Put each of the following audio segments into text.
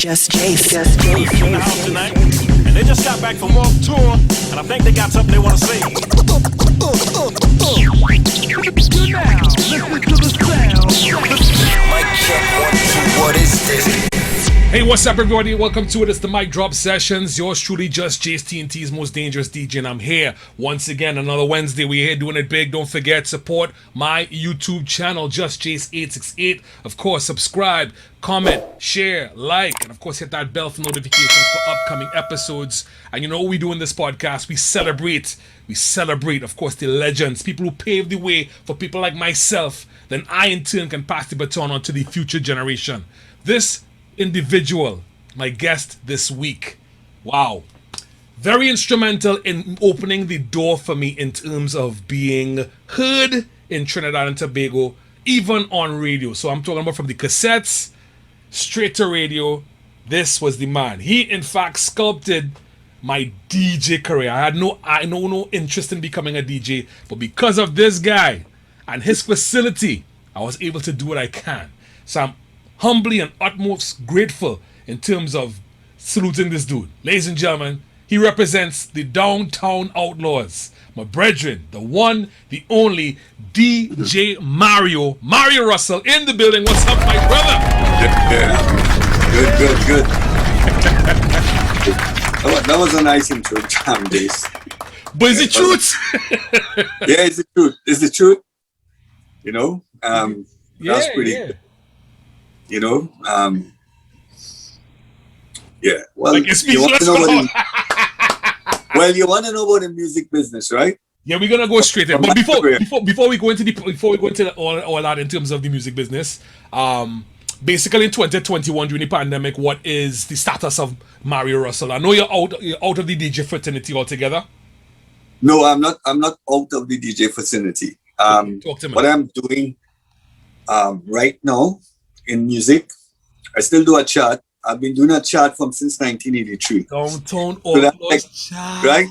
Jus Jase. In the house tonight, and they just got back from World Tour, and I think they got something they want to say. You now listen to the sound. Mic check 1 2. What is this? Hey, what's up, everybody? Welcome to it. It's the Mic Drop Sessions. Yours truly, Jus Jase, TNT's most dangerous DJ, and I'm here once again. Another Wednesday. We're here doing it big. Don't forget, support my YouTube channel, Jus Jase 868. Of course, subscribe, comment, share, like, and of course, hit that bell for notifications for upcoming episodes. And you know what we do in this podcast? We celebrate, of course, the legends, people who paved the way for people like myself. Then I, in turn, can pass the baton on to the future generation. This individual, my guest this week, wow, very instrumental in opening the door for me in terms of being heard in Trinidad and Tobago, even on radio. So I'm talking about from the cassettes straight to radio. This was the man. He in fact sculpted my DJ career. I had no interest in becoming a DJ, but because of this guy and his facility, I was able to do what I can. So I'm humbly and utmost grateful in terms of saluting this dude. Ladies and gentlemen, he represents the downtown Outlaws. My brethren, the one, the only DJ Mario Russell in the building. What's up, my brother? Good. That was a nice intro, Jam Days. But is it truth? Yeah, it's the truth. It's the truth. You know, that's pretty good. You know, yeah. Well, like you want to know you want to know about the music business, right? Yeah, we're gonna go straight in. But before we go into all that in terms of the music business, basically in 2021 during the pandemic, what is the status of Mario Russell? I know you're out of the DJ fraternity altogether. No, I'm not out of the DJ fraternity. Talk to me. What I'm doing right now in music, I still do a chart. I've been doing a chart since 1983. Downtown Outlaws chart. Right?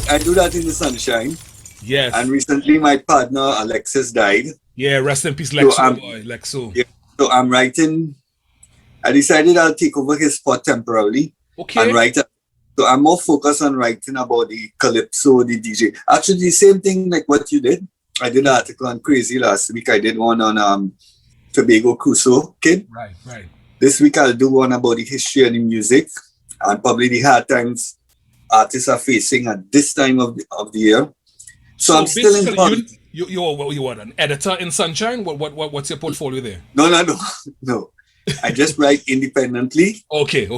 I do that in the sunshine. Yes. And recently my partner Alexis died. Yeah, rest in peace, Lexo. Yeah, so I'm writing. I decided I'll take over his spot temporarily. Okay. And write. So I'm more focused on writing about the calypso, the DJ. Actually, the same thing like what you did. I did an article on Crazy last week. I did one on Tobago Crusoe Kid. Right. This week I'll do one about the history of the music and probably the hard times artists are facing at this time of the year. So I'm still in contact. You what, an editor in Sunshine? What's your portfolio there? No. I just write independently. Okay.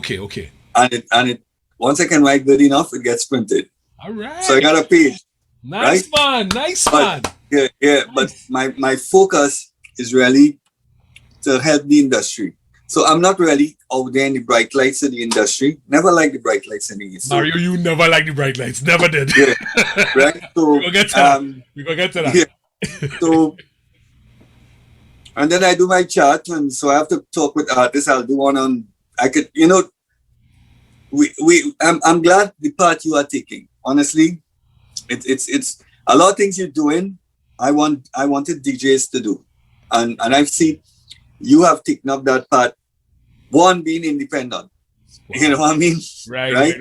And it once I can write good enough, it gets printed. All right. So I got a page. Nice right? man. Yeah. But my focus is really to help the industry. So I'm not really out there in the bright lights of the industry. Never liked the bright lights anyway. So, Mario, you never liked the bright lights. Never did. Yeah. Right? So we gonna get to that. Yeah. So and then I do my chart, and so I have to talk with artists. I'll do one on I'm glad the part you are taking. Honestly, it's a lot of things you're doing. I wanted DJs to do, and I've seen you have taken up that part. One, being independent. Wow. You know what I mean? Right.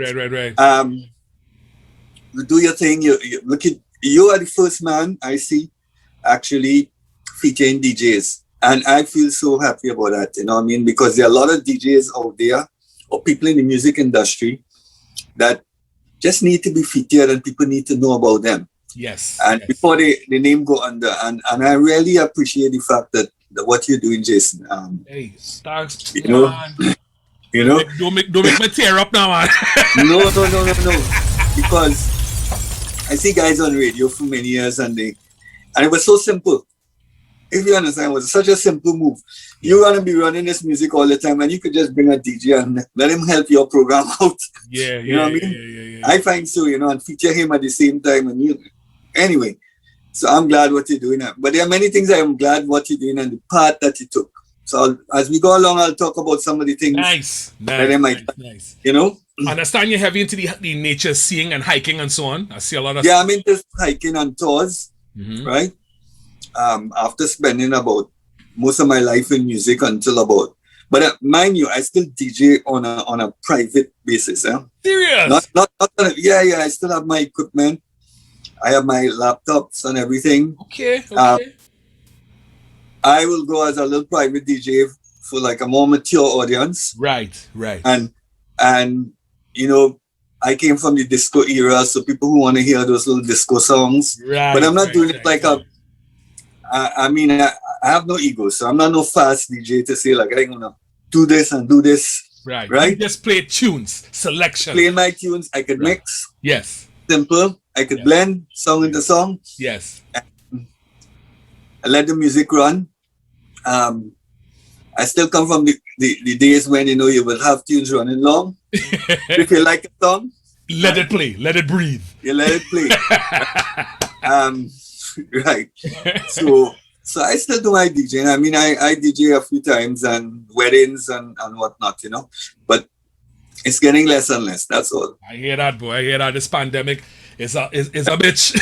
You do your thing. You are the first man I see actually featuring DJs, and I feel so happy about that. You know what I mean? Because there are a lot of DJs out there or people in the music industry that just need to be featured and people need to know about them. Yes. And before the name go under, and I really appreciate the fact that what you're doing, Jason. Hey, thanks. You know. Don't make me tear up now, man. No. Because I see guys on radio for many years and it was so simple. If you understand, it was such a simple move. You're gonna be running this music all the time, and you could just bring a DJ and let him help your program out. Yeah, you know what I mean? Yeah. I find so, and feature him at the same time. And anyway, so I'm glad what you're doing. But there are many things I am glad what you're doing and the part that you took. So as we go along, I'll talk about some of the things. Nice. Nice. You know. I understand you're heavy into the nature seeing and hiking and so on. I see a lot of. Yeah, I'm into hiking and tours, right? After spending about most of my life in music until about But mind you, I still DJ on a private basis. Serious? Not yeah. I still have my equipment. I have my laptops and everything. Okay. I will go as a little private DJ for like a more mature audience. Right. And you know, I came from the disco era, so people who want to hear those little disco songs. Right. But I'm not doing it like I mean, I have no ego, so I'm not no fast DJ to say like I'm gonna do this and do this. Right. Right. You just play tunes, selection. Playing my tunes, I could mix. Yes. Simple. I could blend song into song. Yes. I let the music run. I still come from the days when, you know, you will have tunes running long. If you like a song, let it play, let it breathe. You let it play. Right. So I still do my DJing. I mean, I DJ a few times and weddings and whatnot, you know. But it's getting less and less. That's all. I hear that, boy. I hear that. This pandemic is a bitch.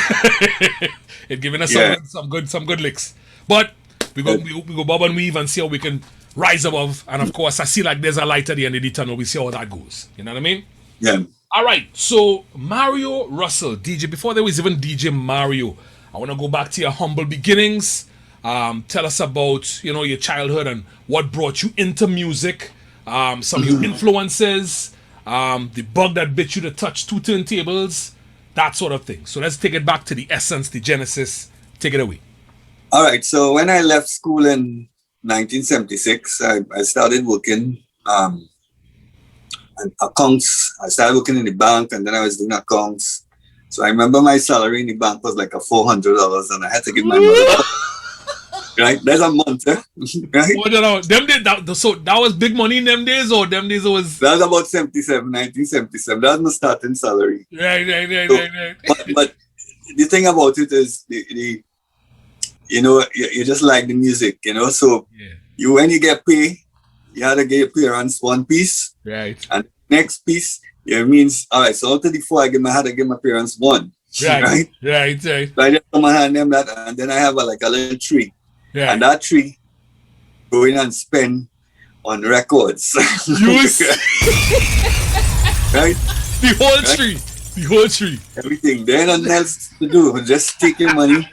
It's giving us some good licks. But we go bob and weave and see how we can rise above. And of course, I see like there's a light at the end of the tunnel. We see how that goes. You know what I mean? Yeah. All right. So Mario Russell, DJ. Before there was even DJ Mario, I want to go back to your humble beginnings. Tell us about, you know, your childhood and what brought you into music. Some of your influences. The bug that bit you to touch 2 turntables. That sort of thing. So let's take it back to the essence, the genesis. Take it away. All right. So when I left school in 1976, I started working accounts. I started working in the bank, and then I was doing accounts. So I remember my salary in the bank was like $400, and I had to give my mother. Right, that's a month, right? Oh, no. Them days, so that was big money in them days, or them days it was. That was about 1977. That was my starting salary. Right. But the thing about it is, you know, you just like the music, you know. So when you get paid, you had to give your parents one piece, right? And next piece, it means all right. So after the 4, I had to give my parents one, right. So I just come and hand them that, and then I have a little tree. Yeah. And that tree, go in and spend on records. Use right? The whole tree. Everything. There ain't nothing else to do. Just take your money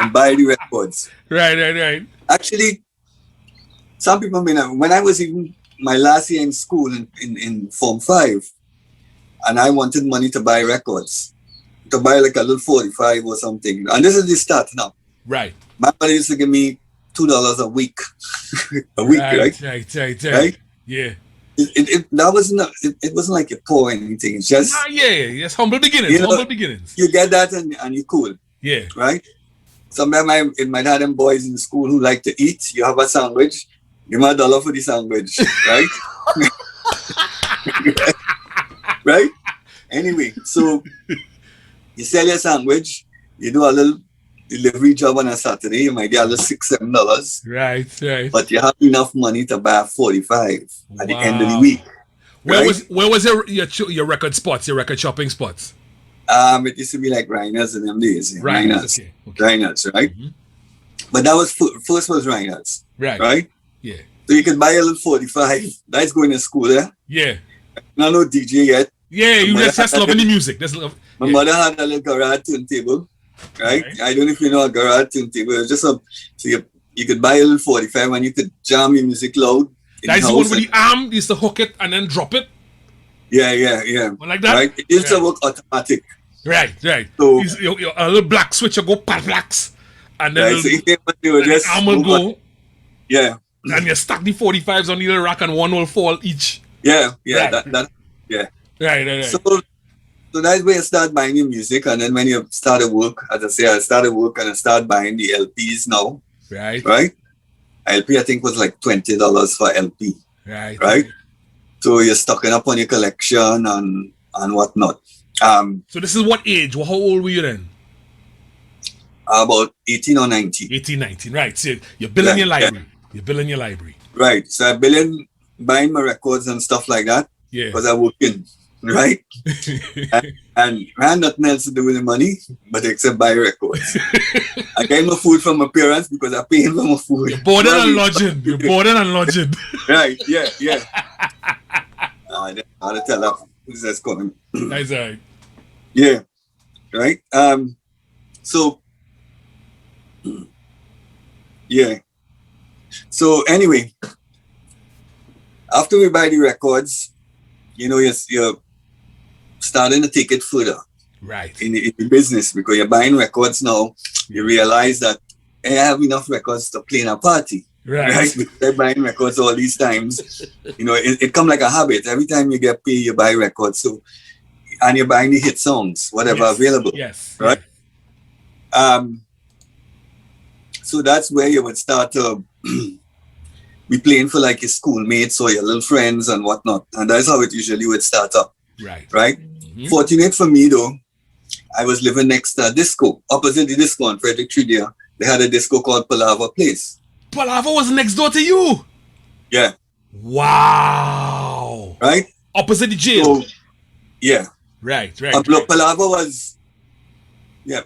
and buy the records. Right. Actually, some people when I was in my last year in school in Form 5, and I wanted money to buy records, to buy like a little 45 or something. And this is the start now. Right. My mother used to give me $2 a week. Right? Right. Yeah. It wasn't like a poor or anything. It's just Yes, humble beginnings. You know, humble beginnings. You get that and you're cool. Yeah. Right? Sometimes it might have them boys in school who like to eat. You have a sandwich, give me $1 for the sandwich. Right? Right? Anyway, so you sell your sandwich, you do a little delivery job on a Saturday, you might get a little $6-7. Right. But you have enough money to buy 45 at the end of the week. Where was your record spots, your record shopping spots? It used to be like Rhineards in them days. Rhineards. Okay. Rhineards, right? Mm-hmm. But that was first was Rhineards. Right? Yeah. So you could buy a little 45. That's going to school there. Yeah. Not no DJ yet. Yeah, you just loving the music. My mother had a little garage turntable. Right? I don't know if you know a garage turntable. It's just so you could buy a little 45 and you could jam your music loud. That's the one with the arm. You used to hook it and then drop it. Yeah. One like that. Right? It used to work automatic. Right. So a little black switch will go blacks, and then the arm will go. Yeah. And you stack the 45s on the little rack, and one will fall each. Yeah. Right. Right. So that's where you start buying your music, and then when you started work, as I say, I started work and I started buying the LPs now. Right? LP I think was like $20 for LP. Right? So you're stocking up on your collection and whatnot. So this is what age? How old were you then? About 18 or 19. 18, 19, right. So you're building your library. You're building your library. Right. So I'm buying my records and stuff like that. Yeah. Because I'm working. right? and I had nothing else to do with the money, but except buy records. I get my food from my parents because I pay for my food. You're boarding and lodging. You're boarding and lodging. Right, yeah. I had to tell her who's that's coming. That's right. Yeah, right. So, yeah. So anyway, after we buy the records, you're starting to take it further. Right. In the business, because you're buying records now, you realize that I have enough records to play in a party. Right? Because they're buying records all these times. It come like a habit. Every time you get paid, you buy records. So, and you're buying the hit songs, whatever available. Yes. Right. So that's where you would start to be playing for like your schoolmates or your little friends and whatnot. And that's how it usually would start up. Right. Mm-hmm. Fortunate for me though, I was living next to a disco, opposite the disco on Frederick St. They had a disco called Pallava Place. Pallava was next door to you? Yeah. Wow. Right? Opposite the jail? So, yeah. Right. Pallava was,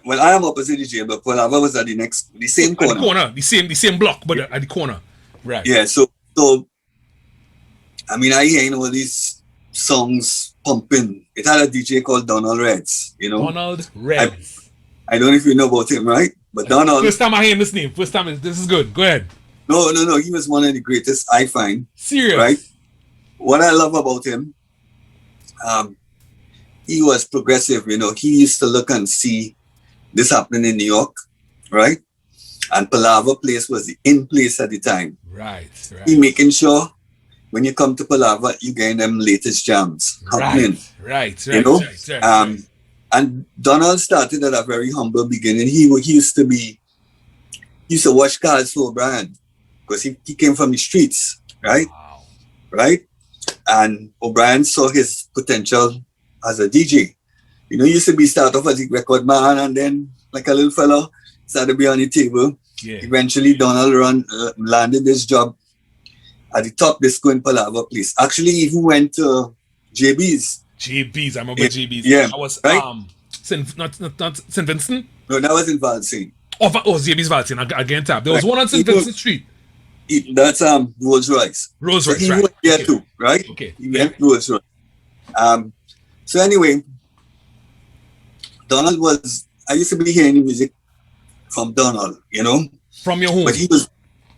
well, I am opposite the jail, but Pallava was at the same corner. At the corner, the same block, but at the corner. Right. Yeah, so I mean, I hear all these songs pumping. It had a DJ called Donald Reds, Donald Reds. I don't know if you know about him, right? But Donald. First time I hear this name. This is good. Go ahead. No. He was one of the greatest, I find. Serious? Right? What I love about him, he was progressive, He used to look and see this happening in New York, right? And Pallava Place was the in place at the time. Right. He making sure when you come to Pallava, you get them latest jams happening. Right. And Donald started at a very humble beginning. He used to wash cars for O'Brien because he came from the streets, right? Wow. Right? And O'Brien saw his potential as a DJ. He used to start off as a record man and then like a little fellow started to be on the table. Yeah. Eventually Donald landed this job at the top disco in Pallava Place. Actually, he even went to JB's. I remember JB's. Yeah. That was right? not St. Vincent? No, that was in Valsine. Oh, JB's Valsine, again tap. There was one on St. Vincent Street. That's Rolls Royce. Rolls Royce, he went there too, right? Okay. He went Rolls Royce. So anyway, Donald I used to be hearing the music from Donald, From your home. But he was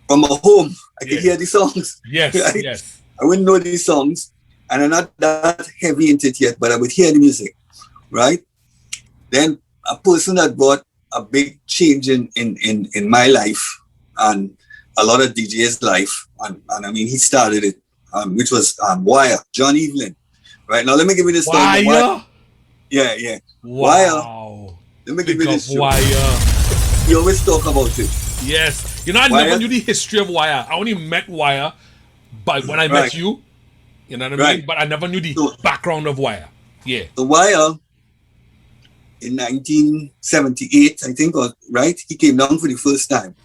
from a home. I could hear the songs. Yes, right? yes. I wouldn't know these songs, and I'm not that heavy into it yet, but I would hear the music, right? Then a person that brought a big change in my life and a lot of DJs' life, and I mean, he started it, which was Wire, John Evelyn. Right, now let me give you this story. Wire? Yeah. Wow. Wire. Let me give you this story. Wire. You always talk about it. Yes. I never knew the history of Wire. I only met Wire when I met you. You know what I mean? But I never knew the background of Wire. Yeah. The Wire, in 1978, I think, he came down for the first time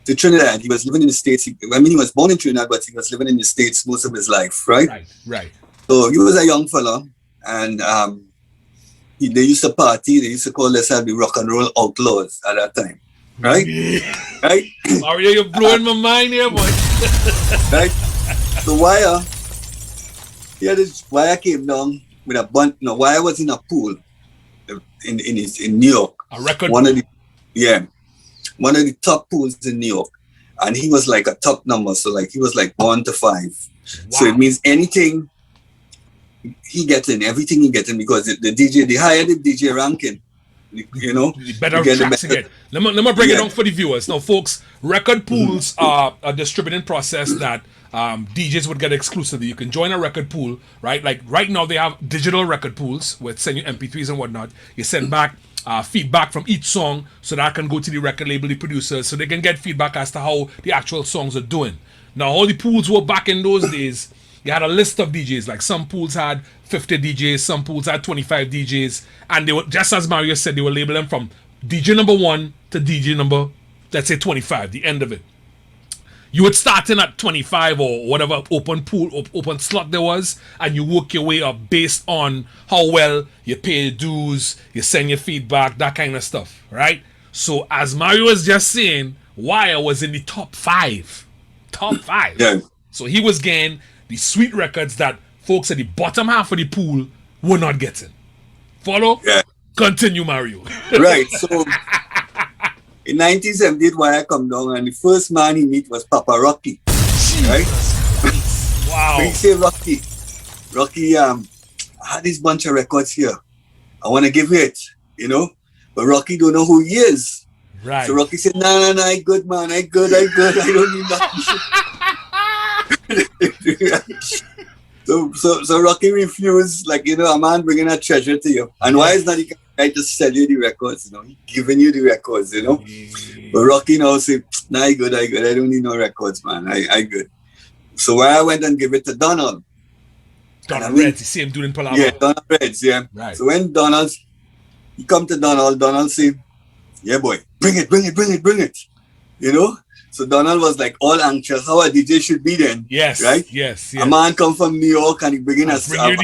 to Trinidad. He was living in the States. He was born in Trinidad, but he was living in the States most of his life, right? Right. So he was a young fella, and they used to party. They used to call themselves the rock and roll Outlaws at that time, right? Right? Mario, you're blowing my mind here, boy. Right? The Wire came down with a bunch. No, Wire was in a pool in New York. A record one of the top pools in New York, and he was like a top number. So like he was like 1 to 5. Wow. So it means anything he gets in, everything he gets in, because the DJ, the higher the DJ ranking, the better tracks you get. Let me break it down for the viewers. Now, folks, record pools are a distributing process that DJs would get exclusively. You can join a record pool, right? Like right now, they have digital record pools with send you MP3s and whatnot. You send back feedback from each song so that can go to the record label, the producers, so they can get feedback as to how the actual songs are doing. Now, all the pools were back in those days. You had a list of DJs, like some pools had 50 DJs, some pools had 25 DJs, and they were, just as Mario said, they were labeling from DJ number 1 to DJ number, let's say 25, the end of it. You would start in at 25 or whatever open pool, open slot there was, and you work your way up based on how well you pay your dues, you send your feedback, that kind of stuff, right? So as Mario was just saying, Wire was in the top 5. Top 5. Yeah. So he was getting the sweet records that folks at the bottom half of the pool were not getting. Follow? Yeah. Continue, Mario. Right. So in 1978, Wire come down, and the first man he meet was Papa Rocky. Right? Wow. He say, Rocky, I had this bunch of records here. I want to give you it, you know? But Rocky don't know who he is. Right. So Rocky said, no, I good, man. I good. I don't need nothing. So Rocky refused, like, you know, a man bringing a treasure to you. And why is not he guy to sell you the records, you know? He giving you the records, you know? But Rocky now say, nah, I good. I don't need no records, man. I good. So I went and give it to Donald. Donald Reds, the same dude in Pallava. Yeah, Donald Reds, yeah. Right. So when he come to Donald say, yeah, boy, bring it. You know? So Donald was like all anxious, how a DJ should be then. Yes, right? Yes. A man come from New York and he bring in a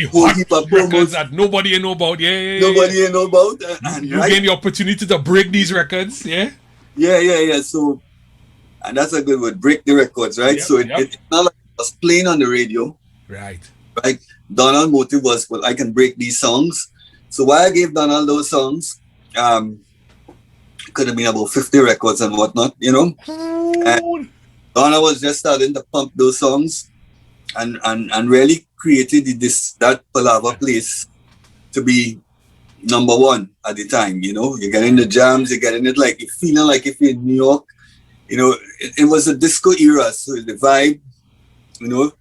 whole heap of records that nobody know about. Nobody know about. And you gain the opportunity to break these records, yeah? Yeah. So, and that's a good word, break the records, right? Yep, so it's not like it was playing on the radio. Right. Donald's motive was, well, I can break these songs. So why I gave Donald those songs, could have been about 50 records and whatnot, you know? And Donald was just starting to pump those songs and really created that Pallava Place to be number 1 at the time, you know? You're getting the jams, you're getting it like, you're feeling like if you're in New York, you know, it was a disco era, so the vibe, you know,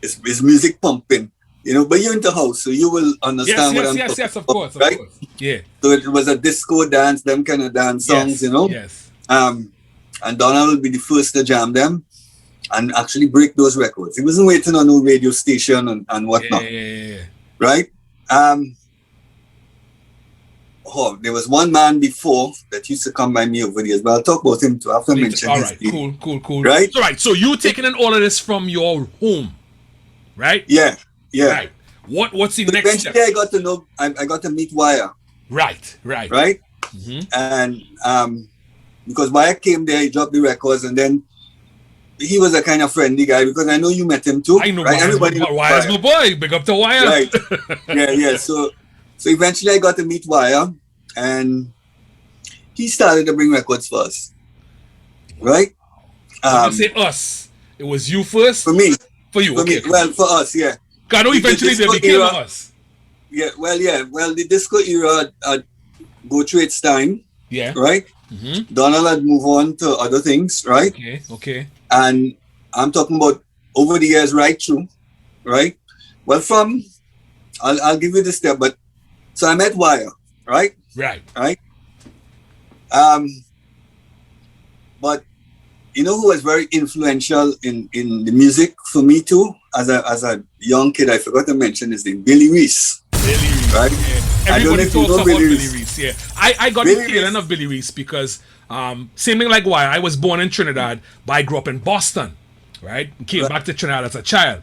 it's music pumping, you know, but you're in the house, so you will understand what I'm talking about. Yes, of course, right? Of course. Yeah. So it was a disco dance, them kind of dance songs, you know? Yes. And Donald will be the first to jam them and actually break those records. He wasn't waiting on no radio station and whatnot. Yeah. Right? There was one man before that used to come by me over the years, but I'll talk about him too after mentioning his name. Cool. Right? All right, so you taking in all of this from your home, right? Yeah. Right. What's the next step? Eventually I got to meet Wire. Right. Mm-hmm. And because Wire came there, he dropped the records, and then he was a kind of friendly guy because I know you met him too. I know, right? Wire's my boy. Big up to Wire. Right. Yeah. So eventually I got to meet Wire, and he started to bring records for us. Right? When you say us, it was you first? For me. For you, okay. Well, for us, yeah. I know eventually they became us. Yeah, well, the disco era go through its time. Yeah. Right? Mm-hmm. Donald had moved on to other things, right? Okay. And I'm talking about over the years right through, right? Well, I'll give you the step, but so I met Wire, right? Right. But you know who was very influential in the music for me too? As a young kid, I forgot to mention his name, Billy Reese. Right? Yeah. Everybody talks about Billy Reese. Yeah. I got the feeling of Billy Reese because same thing like Wire. I was born in Trinidad, but I grew up in Boston, right? Came back to Trinidad as a child.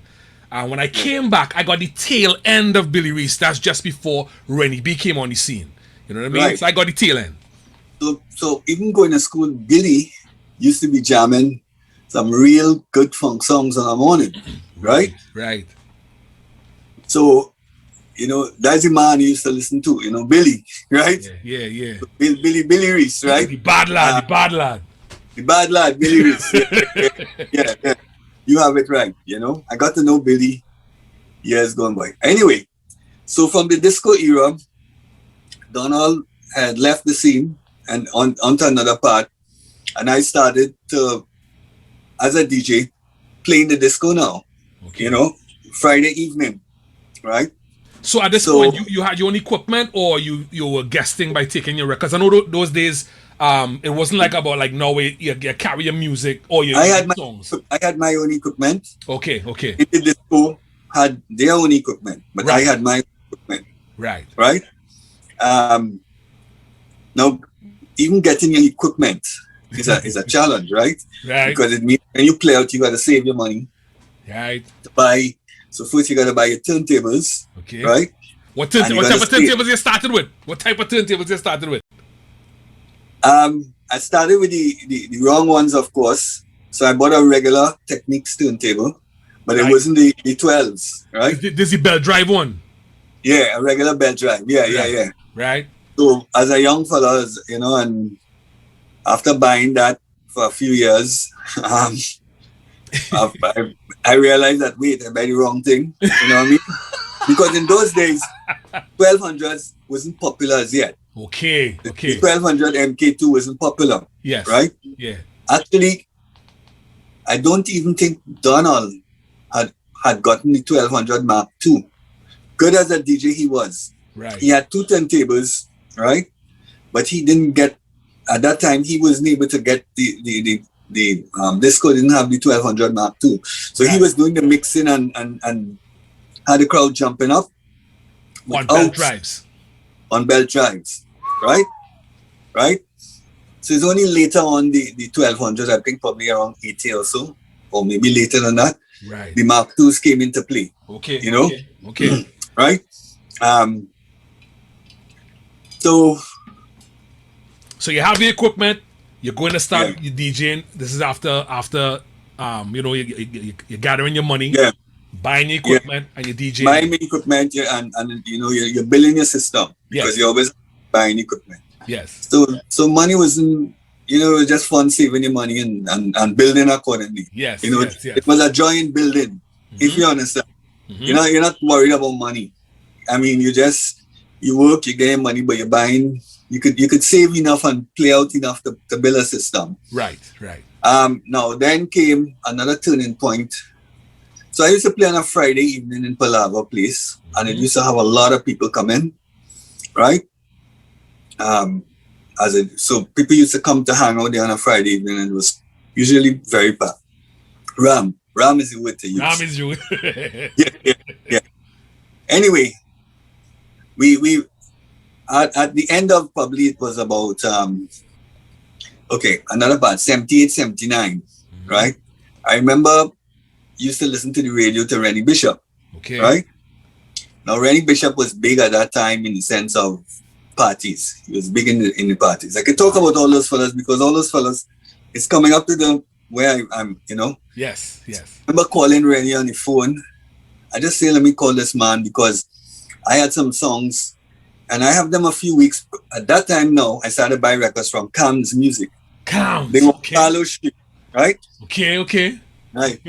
When I came back, I got the tail end of Billy Reese. That's just before Rennie B came on the scene. You know what I mean? Right. So I got the tail end. So even going to school, Billy used to be jamming some real good funk songs in the morning, right? Right. So, you know, that's the man you used to listen to, you know, Billy, right? Yeah. Billy Reese, right? The bad lad. The bad lad, Billy Reese. Yeah. You have it right, you know. I got to know Billy years gone by. Anyway, so from the disco era, Donald had left the scene and onto another part. And I started to, as a DJ, playing the disco now. Okay. You know, Friday evening, right? So at this point, you had your own equipment, or you were guesting by taking your records? I know those days, it wasn't like about like now you carry your music or your songs. I had my own equipment. Okay. The disco had their own equipment, but I had my own equipment. Right. Now, even getting your equipment is a challenge, right? Right. Because it means when you play out, you got to save your money Right. to buy. So first you got to buy your turntables, Okay. right? What And you type gotta of turntables you started with? What type of turntables you started with? I started with the wrong ones, of course. So I bought a regular Technics turntable, but it Right. wasn't the 12s, right? This is the belt drive one. Yeah, a regular belt drive. Yeah, yeah, Right. yeah. Right. So as a young fella, and after buying that for a few years, I realized that wait, I buy the wrong thing. You know what I mean? Because in those days, 1200s wasn't popular as yet. Okay. The Okay. 1200 MK2 wasn't popular, Yes. right? Yeah. Actually, I don't even think Donald had gotten the 1200 Mark II. Good as a DJ he was. Right. He had two turntables, right? But he didn't get, at that time, he wasn't able to get the disco didn't have the 1200 Mark II. So he Right. was doing the mixing and had the crowd jumping up. On without- belt drives. On belt drives, right? Right? So it's only later on the 1200s, I think probably around 80 or so, or maybe later than that, Right. the Mark IIs came into play, Okay. you know? Okay. Okay. right? So So you have the equipment. You're going to start Yeah. your DJing. This is after you're gathering your money, yeah, buying your equipment, and you're DJing. buying the equipment, yeah, and you're building your system because Yes. you're always buying equipment. Yes. So money wasn't, it was just fun saving your money and building accordingly. Yes. You know, Yes. Yes. it was a joy in building, if you understand. Mhm. You're not worried about money. I mean, you work, you get money, but you're buying. You could save enough and play out enough to build a system. Right. Right. Now then came another turning point. So I used to play on a Friday evening in Pallava Place, and it used to have a lot of people come in, right? So people used to come to hang out there on a Friday evening, and it was usually very packed. Ram is the word to use. Ram is you. Yeah. Anyway, we at the end of probably it was about another part 78, 79, right? I remember used to listen to the radio to Rennie Bishop, Okay. right? Now Rennie Bishop was big at that time in the sense of parties. He was big in the parties. I could talk about all those fellas because all those fellas, it's coming up to the where I'm, Yes. Yes. I remember calling Rennie on the phone. I just say, let me call this man because I had some songs and I have them a few weeks. At that time now, I started buying records from Cam's Music. Count. They were Okay. Carlo Street, right? Okay. Okay. Right.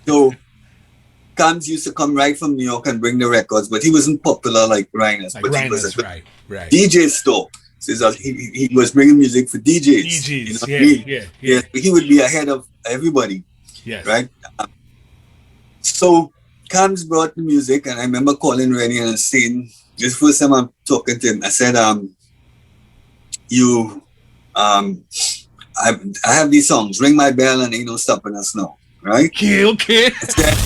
So Cam's used to come right from New York and bring the records, but he wasn't popular like Rhinus. Like But he was Rhinus, a right. Right. DJ store. So he was bringing music for DJs. DJs. You know what I Yeah. mean? Yeah. Yes, he would be ahead of everybody. Yes. Right? So Cam's brought the music, and I remember calling Rennie and saying, this first time I'm talking to him, I said, I have these songs, Ring My Bell and Ain't No Stopping Us Now, right? Okay. Okay. I said,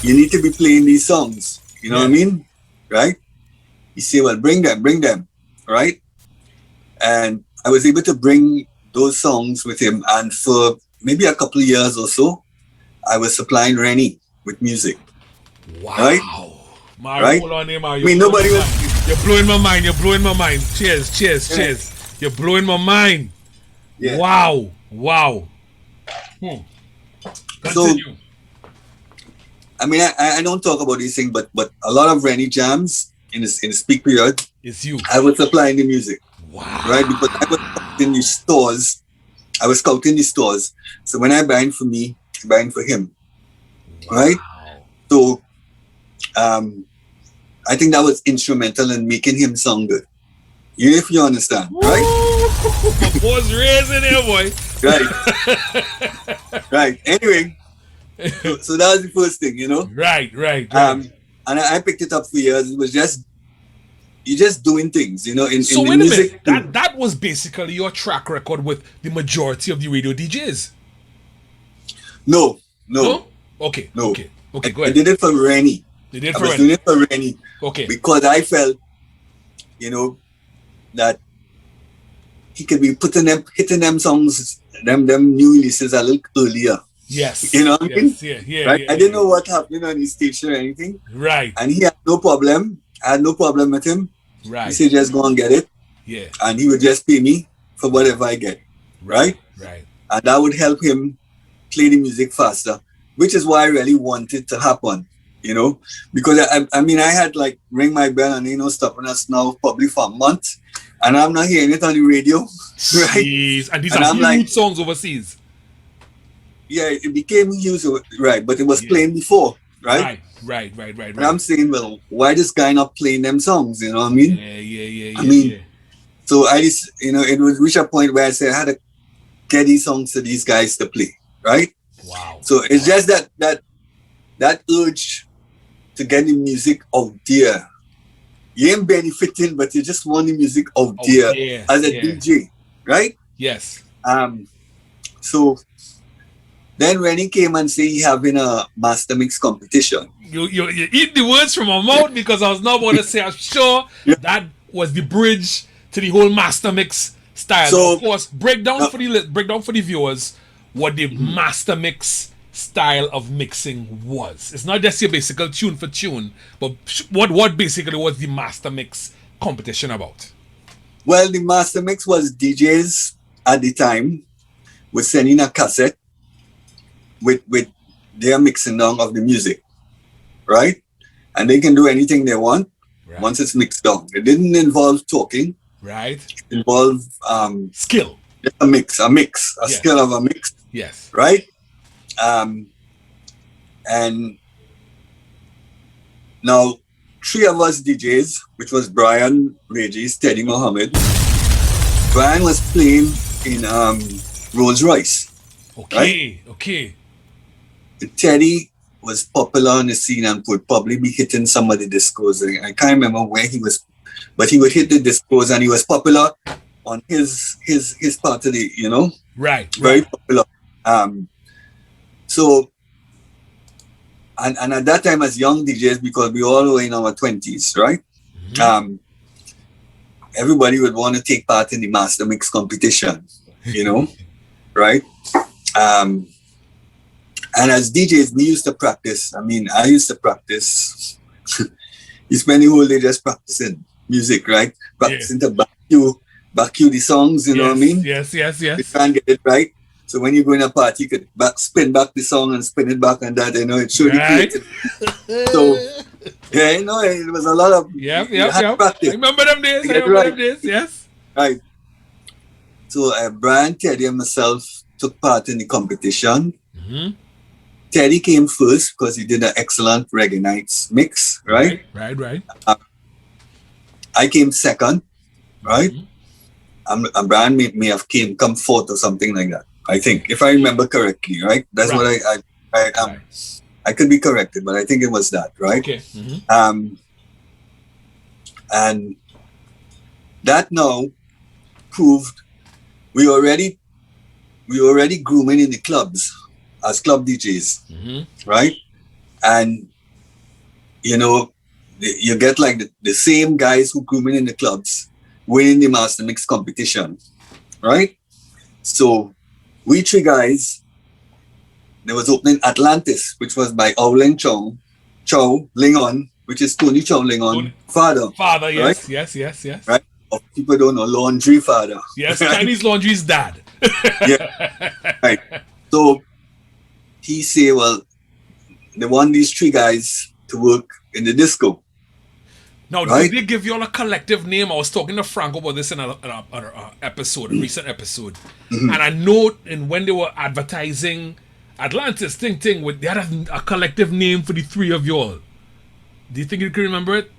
you need to be playing these songs, you know what I mean? Right? He said, well, bring them, right? And I was able to bring those songs with him, and for maybe a couple of years or so, I was supplying Rennie with music. Wow. Right? Mario, Right? hold on here, Mario. I mean, nobody was. You're blowing my mind. You're blowing my mind. Cheers. Cheers. Yeah. Cheers. You're blowing my mind. Yeah. Wow. Wow. Continue. I mean, I don't talk about these things, but a lot of Rennie jams in the peak period, It's you. I was supplying the music, Wow. right? Because I was in the stores. I was scouting the stores. So when I buying for me, I buying for him, right? Wow. So, I think that was instrumental in making him sound good. If you understand, right? My boy's raising here, boy. Right. Right. Anyway, so that was the first thing, Right. And I picked it up for years. It was you're just doing things, in So the wait a music. minute. That was basically your track record with the majority of the radio DJs. No. Okay. No. Okay. Okay. Go I ahead. did it for Rennie. You did I for was Rennie. doing it for Rennie Okay. because I felt, that he could be hitting them songs, them new releases a little earlier. Yes. You know what I mean? Yeah. Right? Yeah, I didn't know what happened on his station or anything. Right. And he had no problem. I had no problem with him. Right. He said, just go and get it. Yeah. And he would just pay me for whatever I get. Right? Right. And that would help him play the music faster, which is why I really wanted to happen, you know, because I mean, I had like Ring My Bell and stopping us now probably for a month, and I'm not hearing it on the radio. Right? Jeez. And these And are I'm huge like, songs overseas. Yeah, it became huge, right? But it was playing before, right? Right. And I'm saying, well, why this guy not playing them songs? You know what I mean? Yeah. I mean, so I just, it would reach a point where I said I had to get these songs to these guys to play, right? Wow. So it's just that urge to get the music out there. You ain't benefiting, but you just want the music out there as a DJ, right? Yes. So then when he came and said he having a master mix competition. You eat the words from my mouth, because I was not about to say, I'm sure that was the bridge to the whole master mix style. So, of course, break down for the viewers what the master mix style of mixing was. It's not just your basic tune for tune, but what basically was the master mix competition about? Well, the master mix was DJs at the time were sending a cassette with their mixing down of the music, right? And they can do anything they want once it's mixed down. It didn't involve talking. Right. It involved skill. A skill of a mix. Yes. Right? And now 3 of us DJs, which was Brian, Regis, Teddy Mohammed. Brian was playing in Rolls Royce. Okay. Right? Okay. Teddy was popular on the scene and would probably be hitting some of the discos. I can't remember where he was, but he would hit the discos, and he was popular on his part of the, Right. Very popular. So, and at that time as young DJs, because we all were in our 20s, right? Mm-hmm. Everybody would want to take part in the master mix competition, right? And as DJs, we used to practice. I mean, I used to practice. You spend the whole day just practicing music, right? Practicing to back you the songs, you know what I mean? Yes. You can't get it right. So when you go in a party, you could spin back the song and spin it back and that, it showed the creativity. So, it was a lot of practice. I remember them days, yes. Right. So Brian, Teddy, and myself took part in the competition. Mm-hmm. Teddy came first because he did an excellent Reggae Nights mix, right? Right. I came second, right? Mm-hmm. And Brian may have come fourth or something like that, I think, if I remember correctly, right? That's what I could be corrected, but I think it was that, right? Okay. Mm-hmm. And that now proved we already grooming in the clubs as club DJs, right? And you get like the same guys who grooming in the clubs winning the master mix competition, right? So we 3 guys, there was opening Atlantis, which was by Owling Chow Lingon, which is Tony Chow Lingon father. Father, yes, right? yes. Right? People don't know, Laundry father. Yes, Chinese Laundry's dad. Yeah, right. So he say, well, they want these 3 guys to work in the disco. Now, did they give you all a collective name? I was talking to Frank about this in an episode, a recent episode. Mm-hmm. And I know when they were advertising Atlantis, they had a collective name for the 3 of you all. Do you think you can remember it?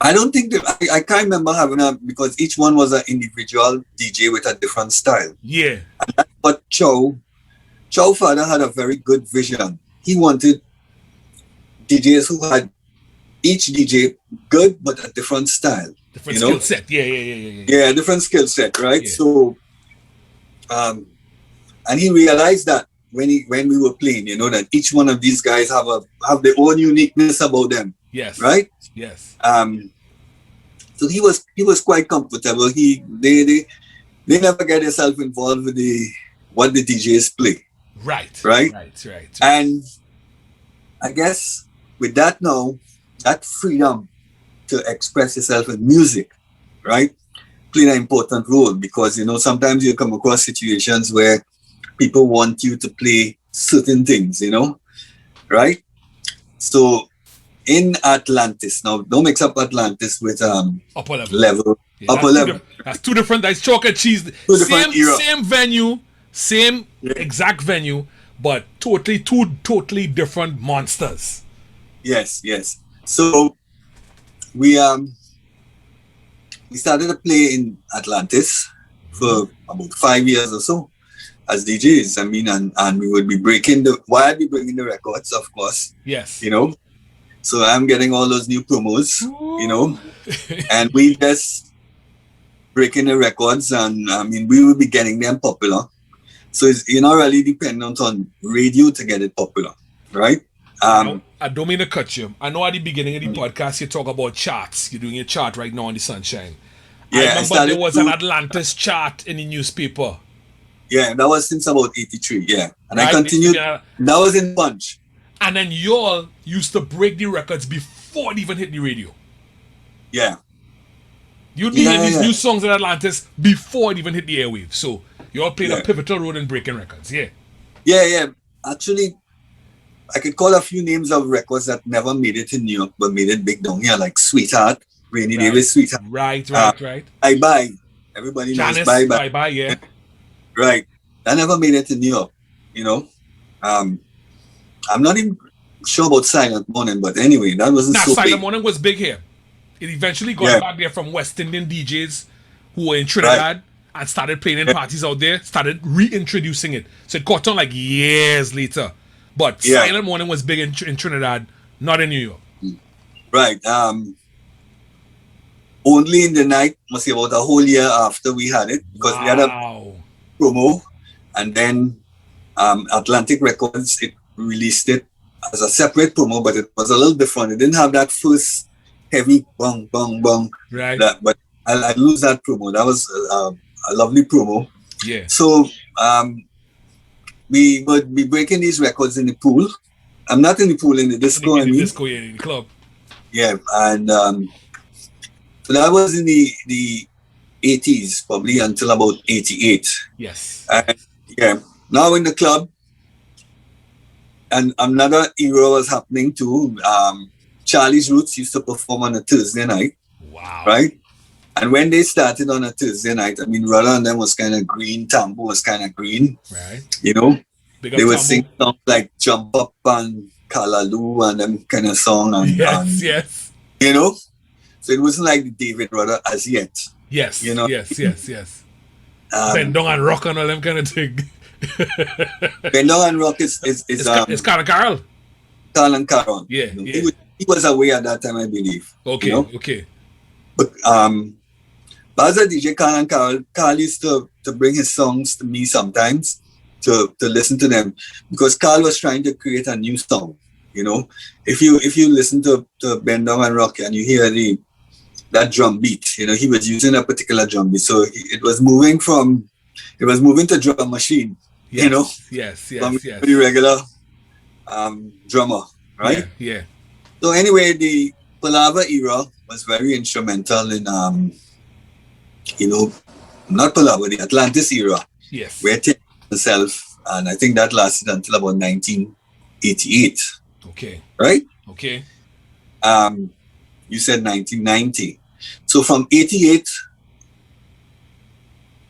I don't think I can't remember having because each one was an individual DJ with a different style. Yeah. And that's what Chow father had a very good vision. He wanted DJs who had each DJ good, but a different style. Different skill set. Yeah. Yeah, different skill set, right? Yeah. So, and he realized that when we were playing, that each one of these guys have their own uniqueness about them. Yes. Right? Yes. So he was quite comfortable. They never get themselves involved with what the DJs play. Right. And I guess with that now, that freedom to express yourself in music, right, play an important role, because sometimes you come across situations where people want you to play certain things, right? So in Atlantis, now don't mix up Atlantis with Upper level. Yeah, Upper level. That's two different. That's chalk and cheese. Same venue, same exact venue, but two totally different monsters. Yes. So we started to play in Atlantis for about 5 years or so as DJs. I mean, and we would be breaking I'd be bringing the records, of course. Yes. So I'm getting all those new promos, and we just breaking the records, and I mean, we will be getting them popular. So you're not really dependent on radio to get it popular, right? I don't mean to cut you. I know at the beginning of the podcast you talk about charts. You're doing a chart right now on the Sunshine. Yeah, I remember there was an Atlantis chart in the newspaper. Yeah, that was since about 83, yeah. And I continued, that was in Punch. And then y'all used to break the records before it even hit the radio. Yeah. You'd be hearing these new songs in Atlantis before it even hit the airwaves. So y'all played a pivotal role in breaking records, yeah. Yeah. Actually, I could call a few names of records that never made it in New York, but made it big down here, like Sweetheart, Rainy Davis, Sweetheart. Right. Bye. Everybody knows Janice, Bye. Bye, yeah. Right. That never made it in New York, I'm not even sure about Silent Morning, but anyway, that wasn't so Silent big. Morning was big here. It eventually got back there from West Indian DJs who were in Trinidad and started playing in parties out there, started reintroducing it. So it caught on like years later. But Silent Morning was big in Trinidad, not in New York. Right. Only in the Night, must be about a whole year after we had it, because we had a promo, and then Atlantic Records, it released it as a separate promo, but it was a little different. It didn't have that first heavy bang, bang, bang. Right. But I lose that promo. That was a lovely promo. Yeah. So we would be breaking these records in the pool. I'm not in the pool, in the disco. In the club. Yeah, and so that was in the 80s, probably until about 88. Yes. And now in the club, and another era was happening too. Charlie's Roots used to perform on a Thursday night. Wow. Right? And when they started on a Thursday night, I mean, Rudder and them was kind of green, Tambo was kind of green. Right. They would sing songs like Jump Up and Kalaloo and them kind of song. And, yes. So it wasn't like the David Rudder as yet. Yes. Yes. Bend Down and Rock and all them kind of thing. Bend Down and Rock is it's Carl. Carl and Caron. Yeah. He was away at that time, I believe. Okay. But as a DJ, Carl used to bring his songs to me sometimes to listen to them, because Carl was trying to create a new song. If you listen to Bend Down and Rock and you hear that drum beat, he was using a particular drum beat, so it was moving to drum machine. Yes. From the regular drummer, right? Yeah. So anyway, the Pallava era was very instrumental in not Pallava, the Atlantis era. Yes. Where it itself, and I think that lasted until about 1988. Okay. Right? Okay. You said 1990. So from 88,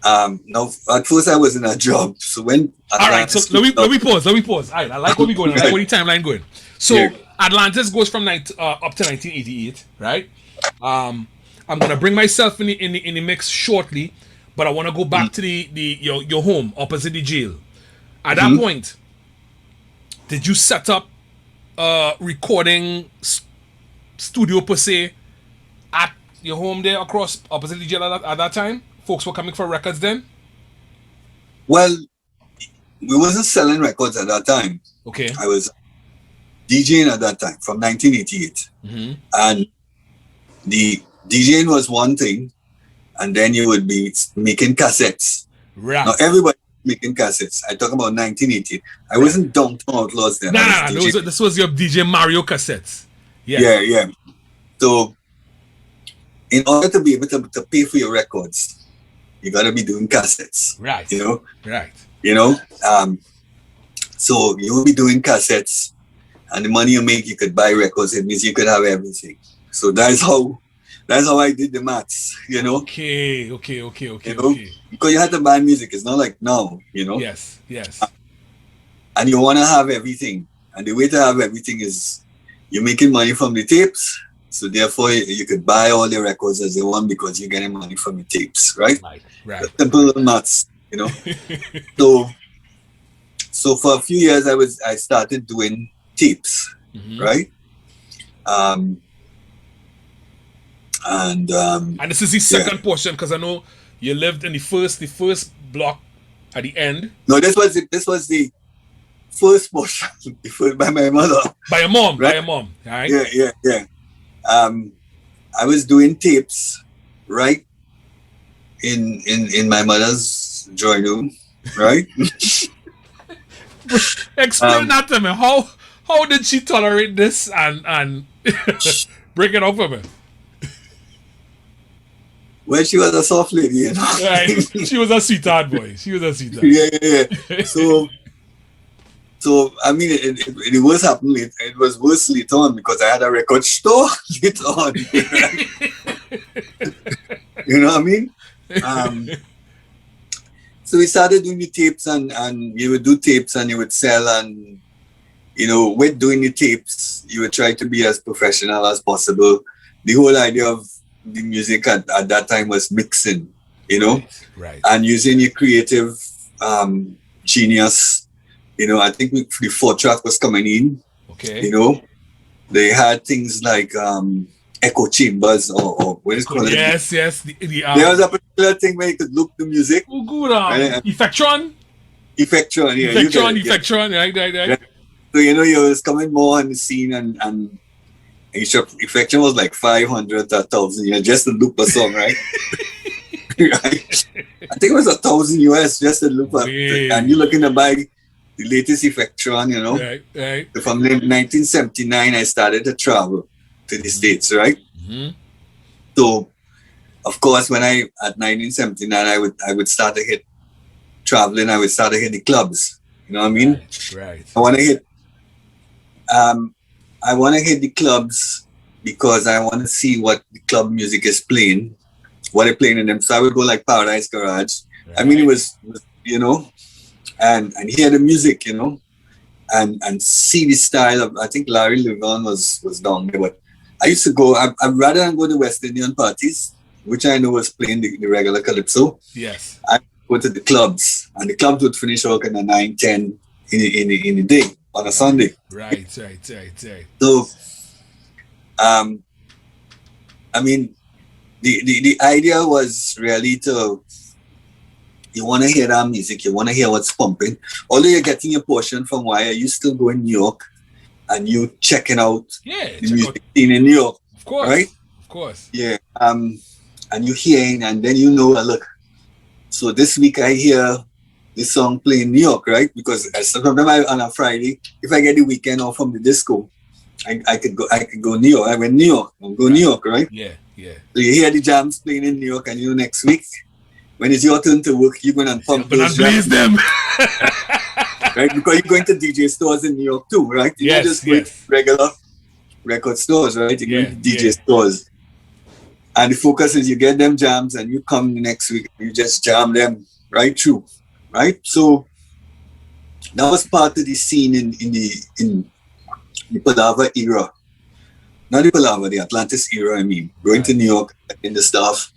now at first I was in a job. So when Atlantis, so let me pause. All right, I like where we going. I like where the timeline going. So Atlantis goes from up to 1988, right? I'm gonna bring myself in the mix shortly, but I want to go back to your home opposite the jail. At that point, did you set up recording studio per se at your home there across opposite the jail at that time? Folks were coming for records then? Well, we wasn't selling records at that time. Okay. I was DJing at that time from 1988. And DJing was one thing, and then you would be making cassettes. Right. Now everybody making cassettes. I talk about 1980. I wasn't Downtown Outlaws then. Nah, this was your DJ Mario cassettes. Yeah. Yeah. So, in order to be able to pay for your records, you gotta be doing cassettes. Right. You know. Right. You know. So you will be doing cassettes, and the money you make, you could buy records. It means you could have everything. So that's how I did the maths. You know. Okay. You know? Because you had to buy music. It's not like now. You know. Yes. And you want to have everything, and the way to have everything is you're making money from the tapes. So therefore, you could buy all the records as you want because you're getting money from the tapes, right? Right. Simple maths, you know. So for a few years, I started doing tapes, right? And this is the second portion because I know you lived in the first block at the end. No, this was the first portion, by my mother. By your mom, right? Right? Yeah. I was doing tapes, right? In my mother's drawing room, right? Explain that to me. How did she tolerate this and break it up for me? Well, she was a soft lady, you know. Right. She was a sweetheart boy. Yeah. So I mean, it was happening. It was worse later on because I had a record store later on. You know what I mean? So we started doing the tapes, and you would do tapes and you would sell, and you know, with doing the tapes, you would try to be as professional as possible. The whole idea of the music at that time was mixing, you know, right. And using your creative genius. You know, I think the 4-track was coming in. Okay. You know, they had things like echo chambers or what is it called? Yes. There was a particular thing where you could loop the music. Oh, good. Effectron, yeah. Effectron, right. So, you know, you was coming more on the scene and Effectron was like 500 to 1,000, you know, just to loop a song, right? Right? I think it was 1,000 US just to loop and you're looking to buy the latest Effectron, you know. Right. From 1979, I started to travel to the States, right? So, of course, when at 1979, I would start to hit traveling. I would start to hit the clubs. You know what I mean? Right. I want to hit the clubs because I want to see what the club music is playing, what they're playing in them. So I would go like Paradise Garage. Right. I mean, it was, you know, and hear the music, you know, and see the style of, I think Larry Levon was down there, but I used to go, I'd rather than go to West Indian parties, which I know was playing the regular calypso. Yes. I go to the clubs, and the clubs would finish work in 9, 10 in the day on a Sunday. Right. So, I mean, the idea was really you want to hear that music, you want to hear what's pumping. Although you're getting your portion from Wire, you still go in New York and you checking out the music scene in New York. Of course. Right? Of course. Yeah. And you hearing, and then you know, look, so this week I hear this song playing in New York, right? Because sometimes on a Friday, if I get the weekend off from the disco, I could go New York. I went New York. I'll go New York, right? Yeah. So you hear the jams playing in New York, and you know next week, when it's your turn to work, you're going to pump those jams. Them. Right? Because you're going to DJ stores in New York too, right? You're not just going to regular record stores, right? You're going to DJ stores. And the focus is you get them jams and you come next week and you just jam them right through, right? So that was part of the scene in the Pallava era. Not the Pallava, the Atlantis era, I mean. Going to New York, getting the stuff,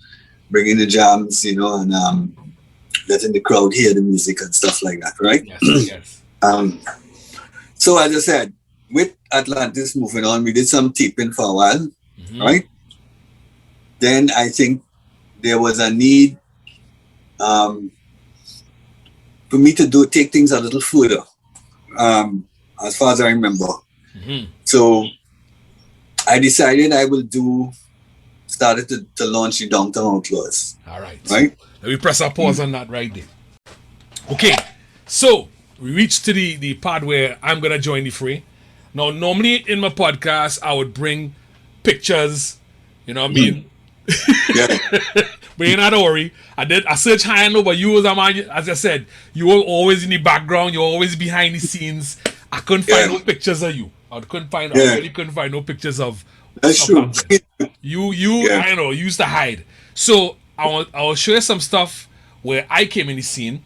bringing the jams, you know, and letting the crowd hear the music and stuff like that, right? Yes. So as I said, with Atlantis moving on, we did some taping for a while, right? Then I think there was a need for me to take things a little further, as far as I remember. So I decided I will do started to launch the Downtown Outlaws. All right. Right? Let me press a pause on that right there. Okay. So we reached to the part where I'm gonna join the fray. Now, normally in my podcast, I would bring pictures. You know what I mean? Yeah. But you're not worry. I searched high and low, but you was as I said, you were always in the background. You're always behind the scenes. I couldn't find no pictures of you. I really couldn't find no pictures of. That's true. You Yeah. I don't know. You used to hide. So I will show you some stuff where I came in the scene.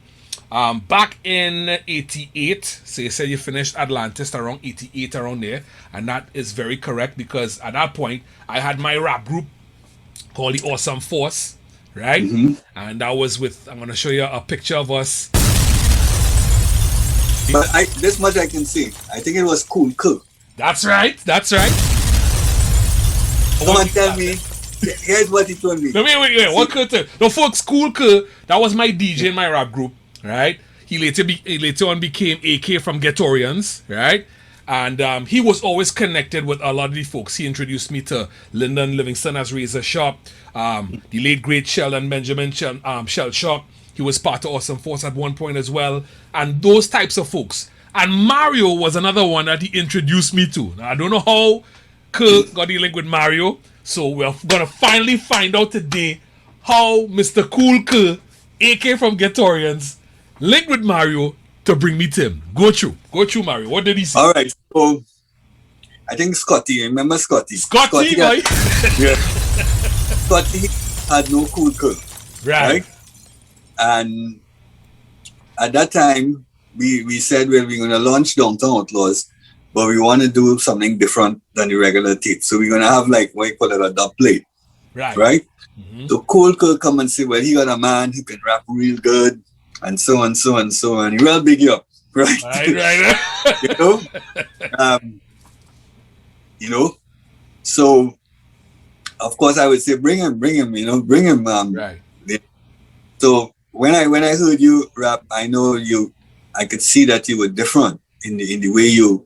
Back in 88, so you said you finished Atlantis around 88, around there, and that is very correct because at that point I had my rap group called the Awesome Force, right? And that was with, I'm gonna show you a picture of us. But this much I can see. I think it was Cool Cook. That's right. Come on, tell me. Here's what he told me. No, wait. What could the folks Cool Cook? That was my DJ in my rap group, right? He later on became AK from Ghettorians, right? And he was always connected with a lot of the folks. He introduced me to Lyndon Livingston as Razor Sharp, the late great Sheldon Benjamin Shell Sharp. He was part of Awesome Force at one point as well, and those types of folks. And Mario was another one that he introduced me to. Now, I don't know how Kirk got the link with Mario, so we're gonna finally find out today how Mr. Cool Kirk, AK from Ghettorians, linked with Mario to bring me to him. Go through Mario. What did he say? All right, so I think Scotty. Remember Scotty? Scotty, boy. Yeah. Scotty had no Cool Cook, Right. And at that time, we said, well, we're going to launch Downtown Outlaws, but we want to do something different than the regular tape. So we're going to have like what you call it, a dub plate, right? So Cool Cook come and say, well, he got a man who can rap real good, and so on, so on, so on. He will big you up, right? Right. You know. So of course I would say, bring him. Right. So when I heard you rap, I could see that you were different in the way you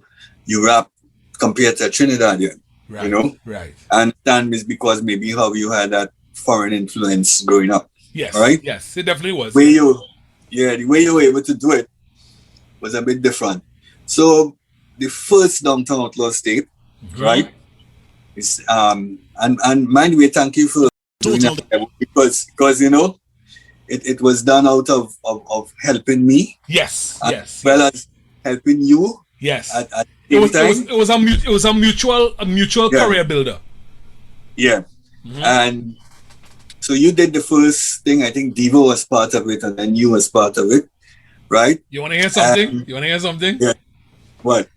rap compared to Trinidadian. Right. You know? Right. And that is because maybe how you had that foreign influence growing up. Yes. Right? Yes, it definitely was. The way you were able to do it was a bit different. So the first Downtown Outlaws tape, right? Is and mind the way, thank you for doing that, because you know it was done out of helping me. Yes. As well as helping you. Yes. At the same time. It was a mutual career builder. Yeah. And so you did the first thing. I think Devo was part of it, and then you was part of it, right? You want to hear something? Yeah. What?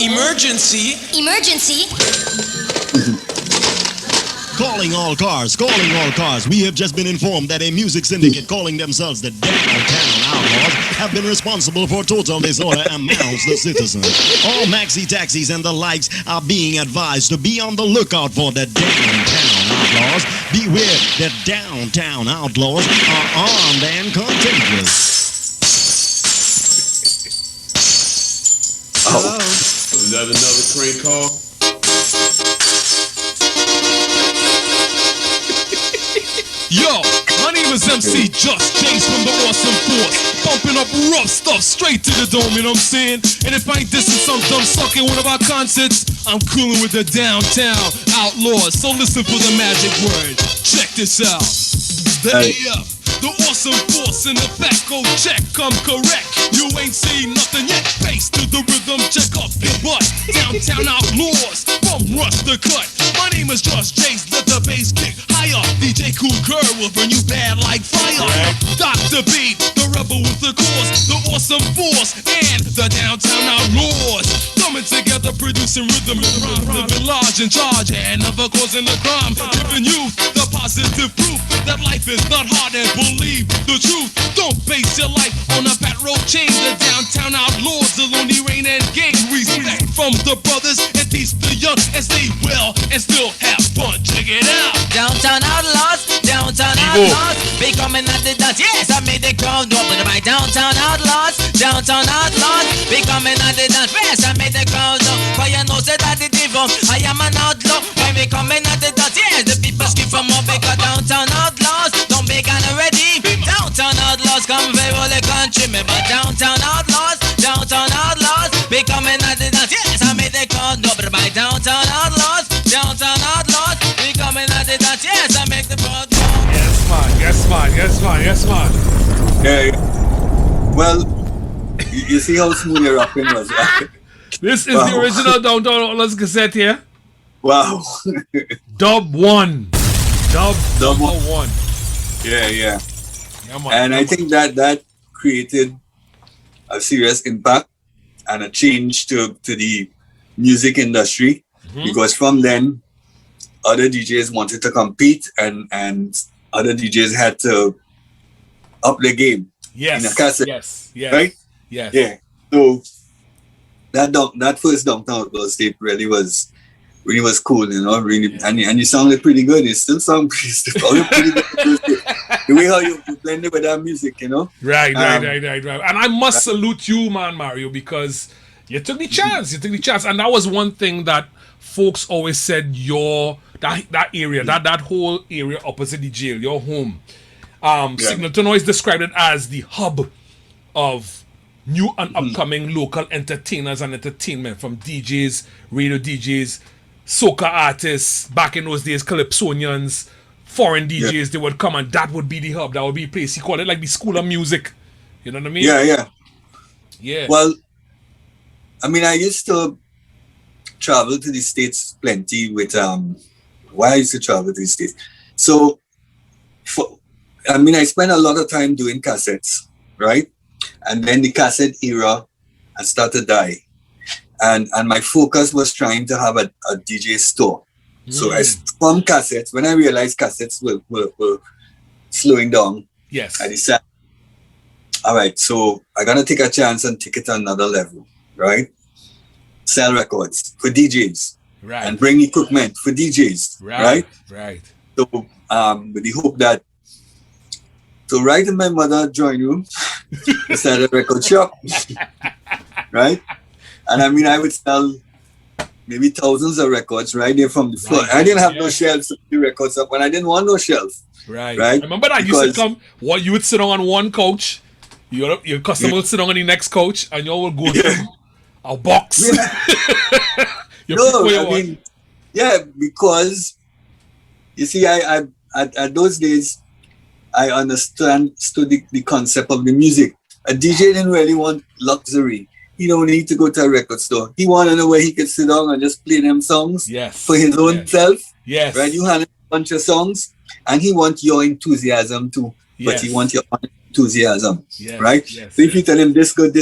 Emergency. Calling all cars. We have just been informed that a music syndicate calling themselves the Downtown Outlaws have been responsible for total disorder amongst the citizens. All maxi taxis and the likes are being advised to be on the lookout for the Downtown Outlaws. Beware, the Downtown Outlaws are armed and contagious. Hello? Is that another crank call? Yo, my name is MC Jus Jase from the Awesome Force. Bumping up rough stuff straight to the dome, you know what I'm saying? And if I ain't dissing some dumb suck in one of our concerts, I'm cooling with the Downtown Outlaws. So listen for the magic word. Check this out. The AF, the Awesome Force in the back, go check, come correct. You ain't seen nothing yet. Bass to the rhythm, check off your butt. Downtown Outlaws, bum rush the cut. My name is Jus Jase, let the bass kick higher. DJ Cool Girl will burn you bad like fire. Dr. Beat, the rebel with the cause, the Awesome Force, and the Downtown Outlaws. Coming together, producing rhythm and rhyme, living large in charge, and never causing a crime. Giving you the positive proof that life is not hard, and believe the truth. Don't base your life on a fat road chain. The Downtown Outlaws, the lonely rain and gang. Respect from the brothers and teach the young and stay well and still have fun. Check it out. Downtown Outlaws, Downtown Outlaws, be coming at the dance. Yes, I made the crowd go with my Downtown Outlaws. Downtown Outlaws, be coming at the dance. Yes, I made the crowd go. For you know, say that the devil, I am an outlaw. When we coming at the dance, yes, the people skip from up because Downtown Outlaws, don't be kind of ready. Downtown Outlaws, come for all the country, me. But Downtown Outlaws, be coming at the dance. Yes, I made the crowd go with my Downtown Outlaws. Downtown Outlaws, be coming at the dance. Yes, I make the crowd go. Yes, man. Yeah. Well, you see how smooth your rapping was, right? This is the original Downtown Outlaws cassette here. Wow. Dub 1. Dub number 1. Yeah. Yeah, man. And I think that created a serious impact and a change to the music industry, because from then other DJs wanted to compete and other DJs had to up their game in a cassette. Yes. Right? Yes. Yeah. So that first Downtown Outlaws tape really was cool, you know, really, and you sounded pretty good. You still sound pretty good. The way how you blended with that music, you know. Right. And I must salute you, man, Mario, because you took the chance. And that was one thing that folks always said that area, that whole area opposite the jail, your home. Signalton always described it as the hub of new and upcoming local entertainers and entertainment, from DJs, radio DJs, soca artists, back in those days, calypsonians, foreign DJs, they would come, and that would be the hub. That would be a place. He called it like the school of music. You know what I mean? Yeah. Well, I mean, I used to travel to the States plenty with, why I used to travel to the States. So, I spent a lot of time doing cassettes, right? And then the cassette era has started to die. And my focus was trying to have a DJ store. So from cassettes, when I realized cassettes were slowing down, I decided, all right, so I gotta take a chance and take it to another level, right? Sell records for DJs, right, and bring equipment for DJs, right? So with the hope that, so right in my mother's drawing room, I started a record shop, right? And I would sell maybe thousands of records right there from the floor. I didn't have no shelves to put the records up, and I didn't want no shelves. Right. I remember that used to come. You would sit on one couch, your customer would sit on the next couch, and you all would go through a box. Because you see, I at those days, I understood the concept of the music. A DJ didn't really want luxury. He don't need to go to a record store. He wanted to know where he could sit down and just play them songs for his own self. Yes. Right? You had a bunch of songs, and he wants your enthusiasm too. But he wants your enthusiasm. Right? So if you tell him this good,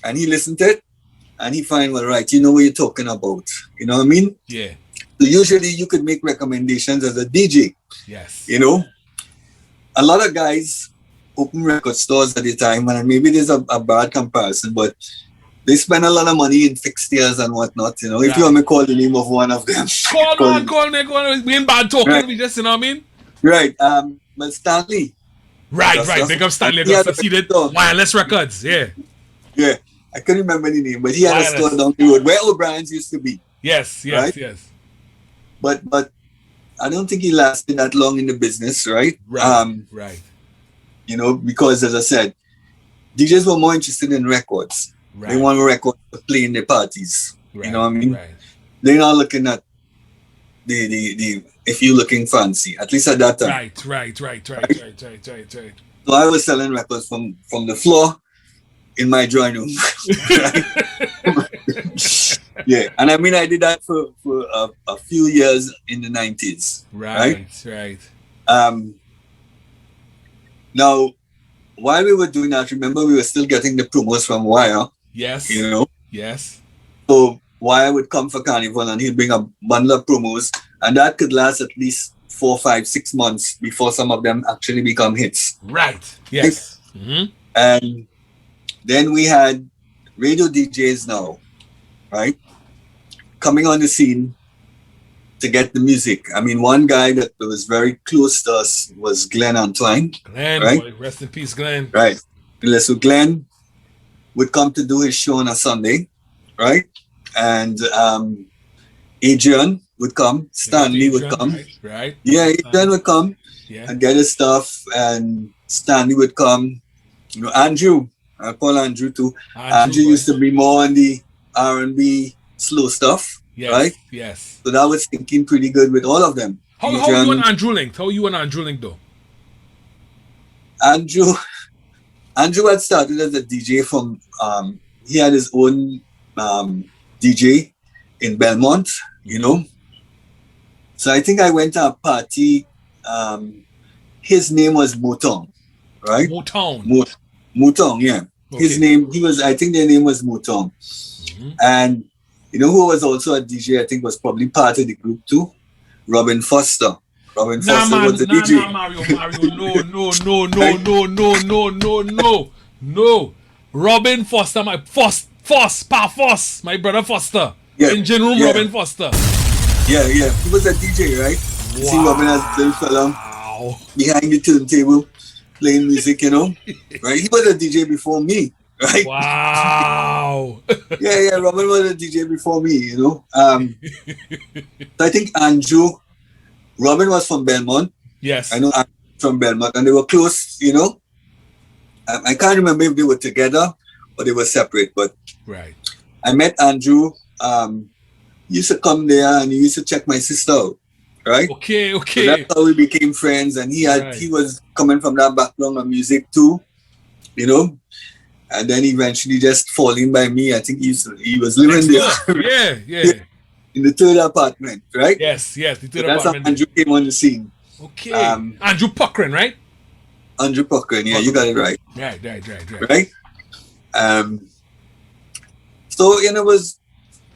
and he listens to it, and he find, well, right, you know what you're talking about. You know what I mean? Yeah. So usually you could make recommendations as a DJ. Yes. You know? A lot of guys open record stores at the time, and maybe there's a bad comparison, but they spend a lot of money in fixtures and whatnot, you know. If you want me to call the name of one of them. Call me. We ain't bad talking, right. We just, you know what I mean? Right. But Stanley. Right. Big up Stanley. Succeeded Wireless Records, Yeah. I couldn't remember the name, but he had a store down the road where O'Brien's used to be. Yes. But I don't think he lasted that long in the business, right? Right. You know, because as I said, DJs were more interested in records. Right. They want a record to play in their parties. Right. You know what I mean? Right. They're not looking at the if you're looking fancy, at least at that time. Right. So I was selling records from the floor in my drawing room. Yeah, and I did that for a few years in the 90s. Right. Now, while we were doing that, remember we were still getting the promos from Wire. Yes. You know? Yes. So Wire would come for Carnival and he'd bring a bundle of promos, and that could last at least 4, 5, 6 months before some of them actually become hits. Right. Yes. Mm-hmm. And then we had radio DJs now, right? Coming on the scene to get the music. I mean, one guy that was very close to us was Glenn Antwine. Glenn, right? boy, rest in peace, Glenn. Right. So Glenn would come to do his show on a Sunday, right? And Adrian would come, Stanley would come. Right. Yeah, Adrian would come and get his stuff, and Stanley would come. You know, Andrew, I call Andrew too. Andrew used to be more on the R&B slow stuff, right? Yes. So that was thinking pretty good with all of them. How you and Andrew linked? How you and Andrew linked though? Andrew had started as a DJ from, he had his own DJ in Belmont, you know. So I think I went to a party, his name was Motown, right? Motown, yeah. Okay. His name, I think their name was Motown. And you know who was also a DJ, I think was probably part of the group too? Robin Foster. Robin Foster was the DJ. No. Robin Foster, my Foss, my brother Foster. Yeah. Engine room, Robin Foster. Yeah. He was a DJ, right? Wow. You see Robin as a little fella behind the turntable playing music, you know? Right? He was a DJ before me, right? Wow. yeah, Robin was a DJ before me, you know? So I think Robin was from Belmont. Yes. I know Andrew from Belmont, and they were close, you know? I can't remember if they were together or they were separate, but I met Andrew. He used to come there and he used to check my sister out, right? Okay. So that's how we became friends, and he was coming from that background of music too, you know? And then eventually just falling by me. I think he was living there. Yeah. In the third apartment, right? Yes, the third apartment. That's how Andrew came on the scene. Okay. Andrew Puckrin, right? Andrew Puckrin, yeah, you got it right. Right. So, you know, it was,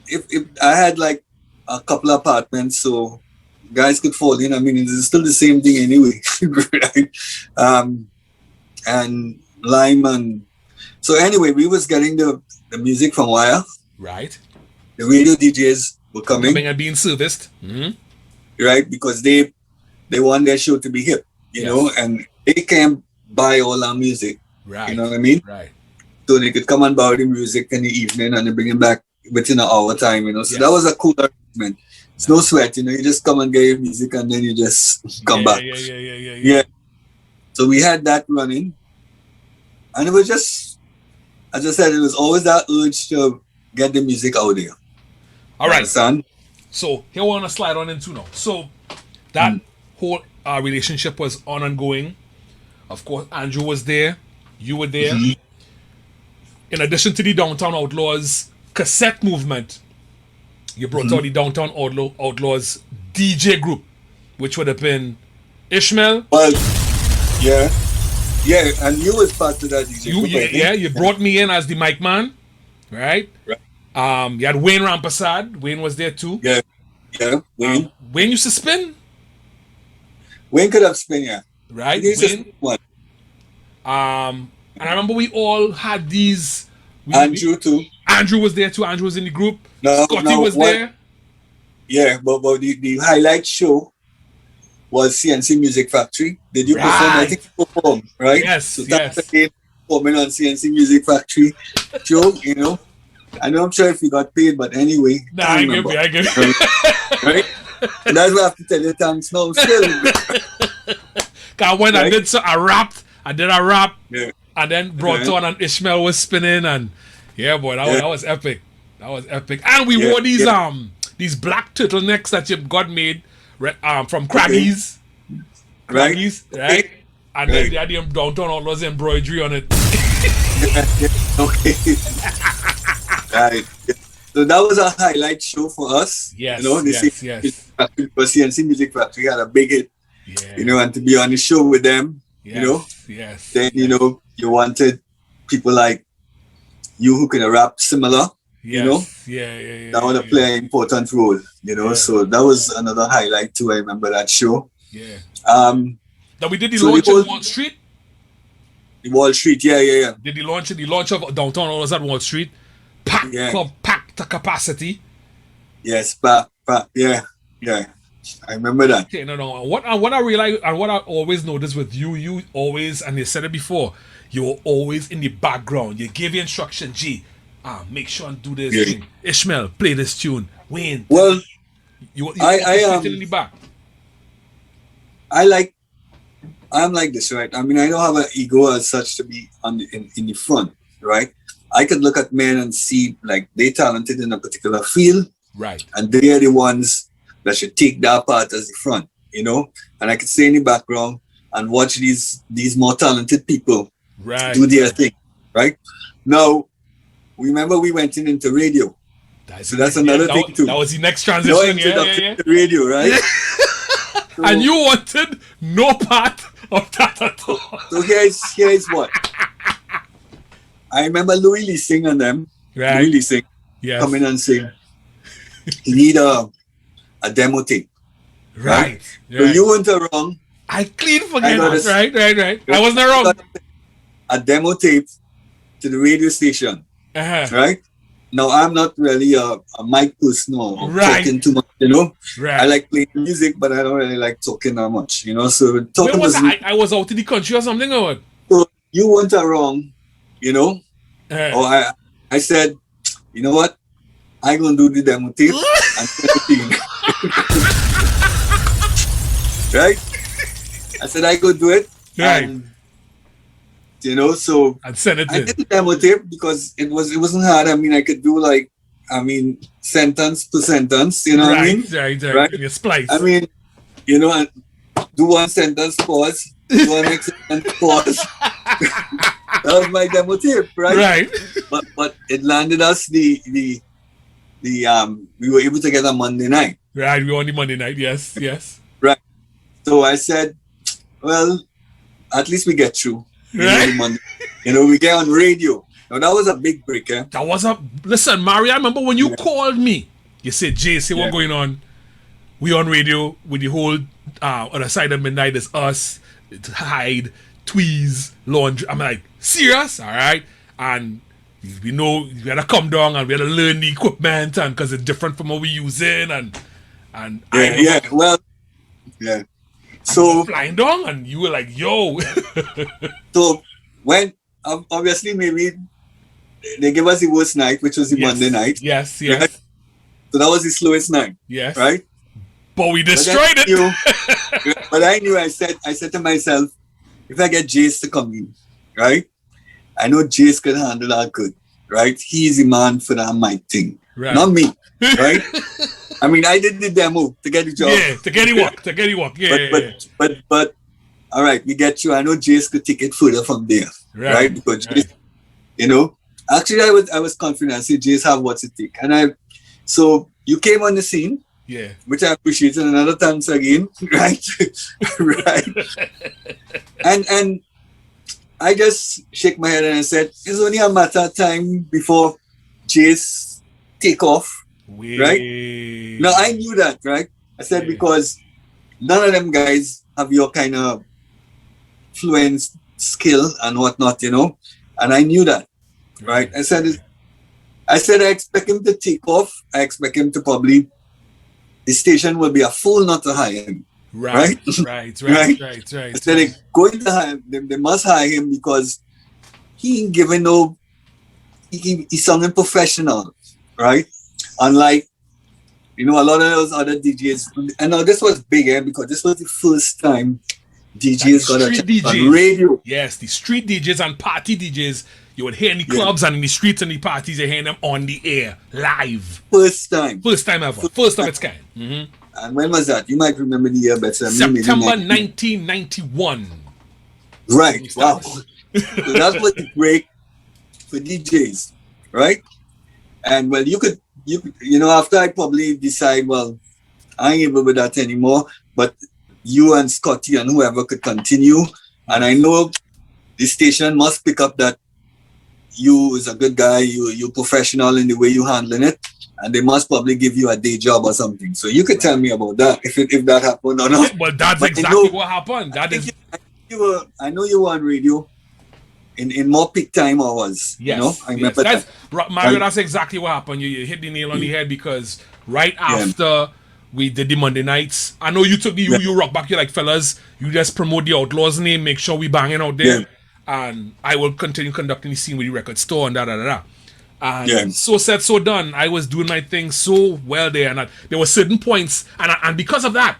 if I had like a couple of apartments, so guys could fall in. I mean, it's still the same thing anyway, right? And Lime, and so anyway, we was getting the music from Wire. Right. The radio DJs were coming and being serviced. Right, because they want their show to be hip, you know, and they can't buy all our music. Right. You know what I mean? Right. So they could come and buy the music in the evening and they bring it back within an hour time, you know. So that was a cool arrangement. It's no sweat, you know, you just come and get your music and then you just come back. Yeah. So we had that running. And it was just, as I said, it was always that urge to get the music out there. All right. Son. So here we want to slide on into now. So that whole relationship was on and going. Of course, Andrew was there. You were there. In addition to the Downtown Outlaws cassette movement, you brought out the Downtown Outlaws DJ group, which would have been Ishmael. Well, yeah, and you was part of that DJ group. You brought me in as the mic man, right? You had Wayne Rampasad. Wayne was there too. Yeah, Wayne. Wayne used to spin. Wayne could have spin, yeah. Right, Wayne. And I remember we all had these. Andrew too. Andrew was there too. Andrew was in the group. Scotty was there. Yeah, but the highlight show was CNC Music Factory. Did you perform? I think you performed, right? Yes, so that's again performing on CNC Music Factory show, you know. I'm not sure if you got paid, but anyway. Nah, I give you. Right? And that's why I have to tell you thanks now still. Cause when I did I rapped, and then brought on and Ishmael was spinning, and that was epic. That was epic. And we wore these black turtlenecks that your God made from Craggies. Craggies, right? And then they had the Downtown Outlaws embroidery on it. Okay. Right. So that was a highlight show for us. Yes. You know, because CNC Music Factory had a big hit. Yeah. You know, and to be on the show with them, you know. Yes. Then you know you wanted people like you who can rap similar. You know. Yeah. That would play an important role. You know, so that was another highlight too. I remember that show. Yeah. Now we did the launch at Wall Street. Wall Street, yeah. Did the launch of Downtown Outlaws at Wall Street? Packed to capacity. Yes, yeah. I remember that. Okay, no. What I realize and what I always notice with you always, and you said it before, you were always in the background. You give your instruction, G. Make sure and do this thing. Ishmael, play this tune. Wayne. Well, you in the back. I'm like this, right? I mean, I don't have an ego as such to be in the front, right? I could look at men and see like they talented in a particular field, right? And they are the ones that should take that part as the front, you know. And I could stay in the background and watch these more talented people do their thing, right? Now, remember we went into radio, so that's another thing too. That was the next transition, to radio, right? So, and you wanted no part of that at all. So here's what. I remember Louis Leasing and them. Right. Louis Leasing come in and say, he need a demo tape. Right. So you weren't wrong. I clean forget that. Right. I wasn't wrong. A demo tape to the radio station. Right? Now, I'm not really a mic person or talking too much, you know? Right. I like playing music, but I don't really like talking that much, you know? So talking I was out in the country or something, or what? So you weren't wrong, you know? Or I said, you know what? I'm going to do the demo tape and send it to you. Right? I said I could do it. Right. And, you know, so and send it I did the demo tape because it wasn't hard. I mean, I could do sentence per sentence, you know what I mean? Right. You splice. I mean, you know, do one sentence, pause, do one next sentence, pause. That was my demo tape, right? Right. But it landed us we were able to get a Monday night. Right, we were on the Monday night, yes. Right. So I said, well, at least we get through. Right. You know, we get on radio. Now that was a big break, eh? Listen, Mario, I remember when you called me, you said, Jay, say what's going on? We on radio with the whole other side of midnight is us, Hyde, Tweez, Laundry. I'm like, serious? Alright. And we know we had to come down and we had to learn the equipment and because it's different from what we using and so flying down and you were like, yo. So when obviously maybe they gave us the worst night, which was the Monday night. Yes. Right? So that was the slowest night. Yes. Right? But we destroyed it. But I knew I said to myself, if I get Jace to come in, right? I know Jace could handle that good, right? He's the man for that mic thing. Right. Not me. Right? I mean, I did the demo to get the job. Yeah, to get it work. But all right, we get you. I know Jace could take it further from there. Right? Because Jace, you know, actually I was confident. I said Jace have what's it take. And so you came on the scene. Yeah. Which I appreciated another times again. Right? Right. And I just shake my head and I said, it's only a matter of time before Jace take off. Right? Now I knew that, right? I said because none of them guys have your kind of fluent skill and whatnot, you know. And I knew that. Right? I said I expect him to take off. I expect him to probably the station will be a fool not to hire him. Right. I said they're going to hire him. They must hire him because he ain't giving he's sounding professional, right? Unlike, you know, a lot of those other DJs. And now this was big, because this was the first time DJs got a chance on radio. Yes, the street DJs and party DJs. You would hear in the clubs and in the streets and the parties, you hear them on the air, live. First time ever. First of its kind. Mm-hmm. And when was that? You might remember the year better. September 1991. Right. Wow. So that was the break for DJs, right? And well, you could, after I probably decide, well, I ain't able with that anymore, but you and Scotty and whoever could continue. And I know the station must pick up that you is a good guy, you're professional in the way you handling it, and they must probably give you a day job or something. So you could tell me about that if that happened or not. But that's exactly what happened. I know you were on radio in more peak time hours. Yes, you know, I remember that. Mario, that's exactly what happened. You hit the nail on the head because right after We did the Monday nights. I know you took the you rock back. You're like, fellas, you just promote the Outlaws name, make sure we banging out there, and I will continue conducting the scene with the record store and da. And so said, so done. I was doing my thing so well there, and there were certain points, and because of that,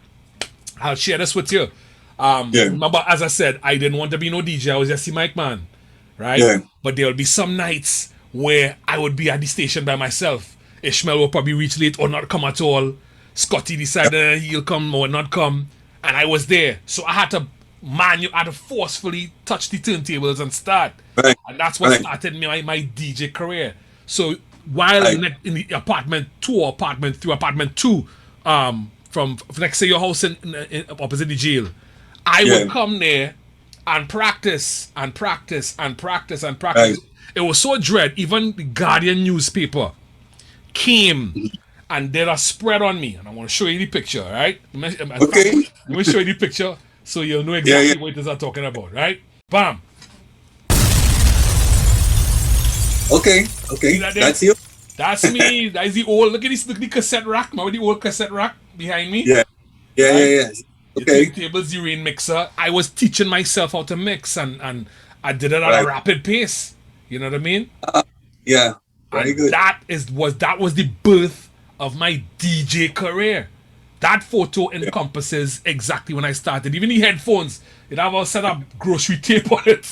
I'll share this with you. Remember, as I said, I didn't want to be no DJ. I was just the mic man, right? Yeah. But there will be some nights where I would be at the station by myself. Ishmael will probably reach late or not come at all. Scotty decided he'll come or not come, and I was there. So I had to forcefully touch the turntables and start. Right. And that's what started my DJ career. So while in the apartment 2 or apartment 3, apartment 2, from next to your house in opposite the jail, I would come there and practice and practice and practice and practice. Right. It was so dread. Even the Guardian newspaper came and did a spread on me, and I want to show you the picture, right? Okay. Let me show you the picture so you'll know exactly what it is I'm talking about, right? Bam. Okay. That's you. That's me. That's the old. Look at the cassette rack. Remember the old cassette rack behind me? Yeah. Okay. The tables, the rain mixer. I was teaching myself how to mix, and I did it at a rapid pace. You know what I mean? Yeah. Very good. That was the birth of my DJ career. That photo encompasses exactly when I started. Even the headphones, it have a set of grocery tape on it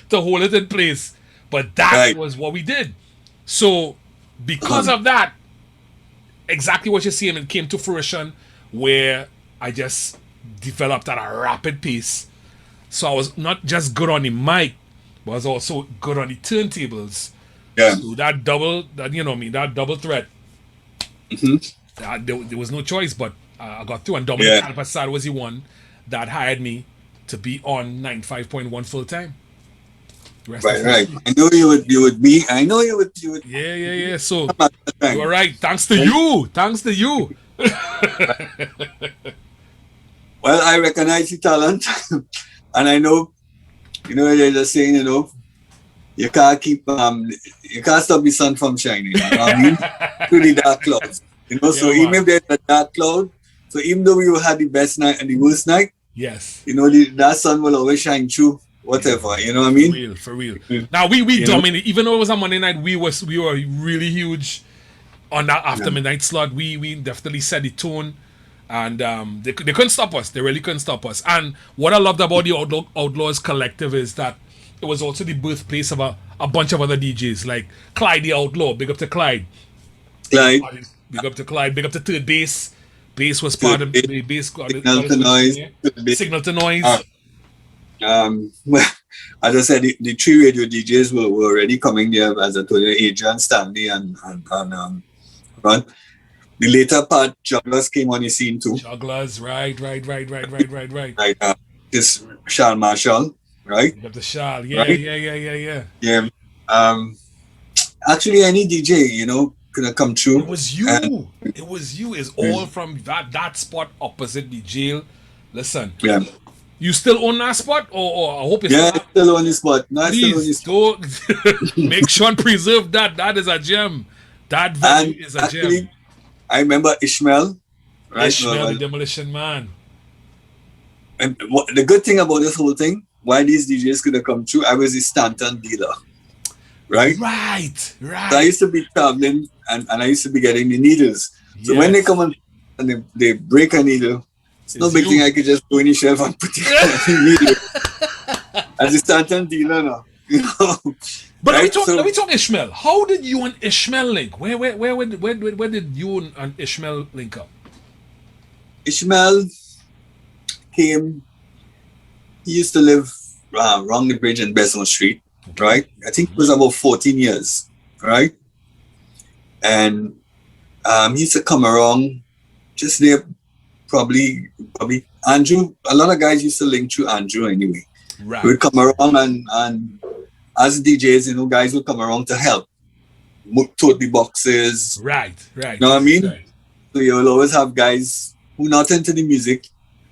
to hold it in place. But that was what we did. So because of that, exactly what you're seeing, it came to fruition where I just developed at a rapid pace. So I was not just good on the mic, but I was also good on the turntables. Yeah. So that double threat. There was no choice, but I got through. And Dominic Alpasad was the one that hired me to be on 95.1 full time. Right. I know you would be. I know you would. Yeah. So you were right. Thanks to you. Well, I recognize your talent, and I know, they're just saying, you can't stop the sun from shining. You know what I mean? Through the dark clouds. So even if there's a dark cloud, so even though you had the best night and the worst night, yes, that sun will always shine through. Whatever, you know what I mean? For real. Now we dominated. Even though it was a Monday night, we were really huge on that after midnight slot. We definitely set the tone, and they couldn't stop us. They really couldn't stop us. And what I loved about the Outlaws collective is that it was also the birthplace of a bunch of other DJs like Clyde the Outlaw. Big up to Clyde. Big up to Clyde. Big up to Third Bass. Bass was part of the bass. Signal to Noise. Signal to Noise. Well, as I said, the 3 radio DJs were already coming there, as I told you, Adrian, Stanley, and Ron. The later part, Jugglers came on the scene too. Jugglers, right. This Charles Marshall, right? The Charles, yeah. Yeah. Actually, any DJ, could come through. It was you. It's all from that spot opposite the jail. Listen. Yeah. You still own that spot, or I hope it's still on the spot. Please don't make sure and preserve that. That is a gem. That value is a gem. I remember Ishmael, right? Ishmael, the Demolition Man. And the good thing about this whole thing, why these DJs could have come through, I was the Stanton dealer, right? Right. So I used to be traveling, and I used to be getting the needles. So when they come and they break a needle, it's no big thing. I could just go in the shelf and put it as a Stanton dealer now. But let me talk Ishmael. How did you and Ishmael link? Where did you and Ishmael link up? Ishmael came. He used to live along the bridge in Besson Street, right? I think it was about 14 years, right? And he used to come around just there. Probably Andrew. A lot of guys used to link through Andrew anyway. Right. We'd come around and as DJs, guys would come around to help. Tote the boxes. Right. You know what I mean? Right. So you'll always have guys who not into the music,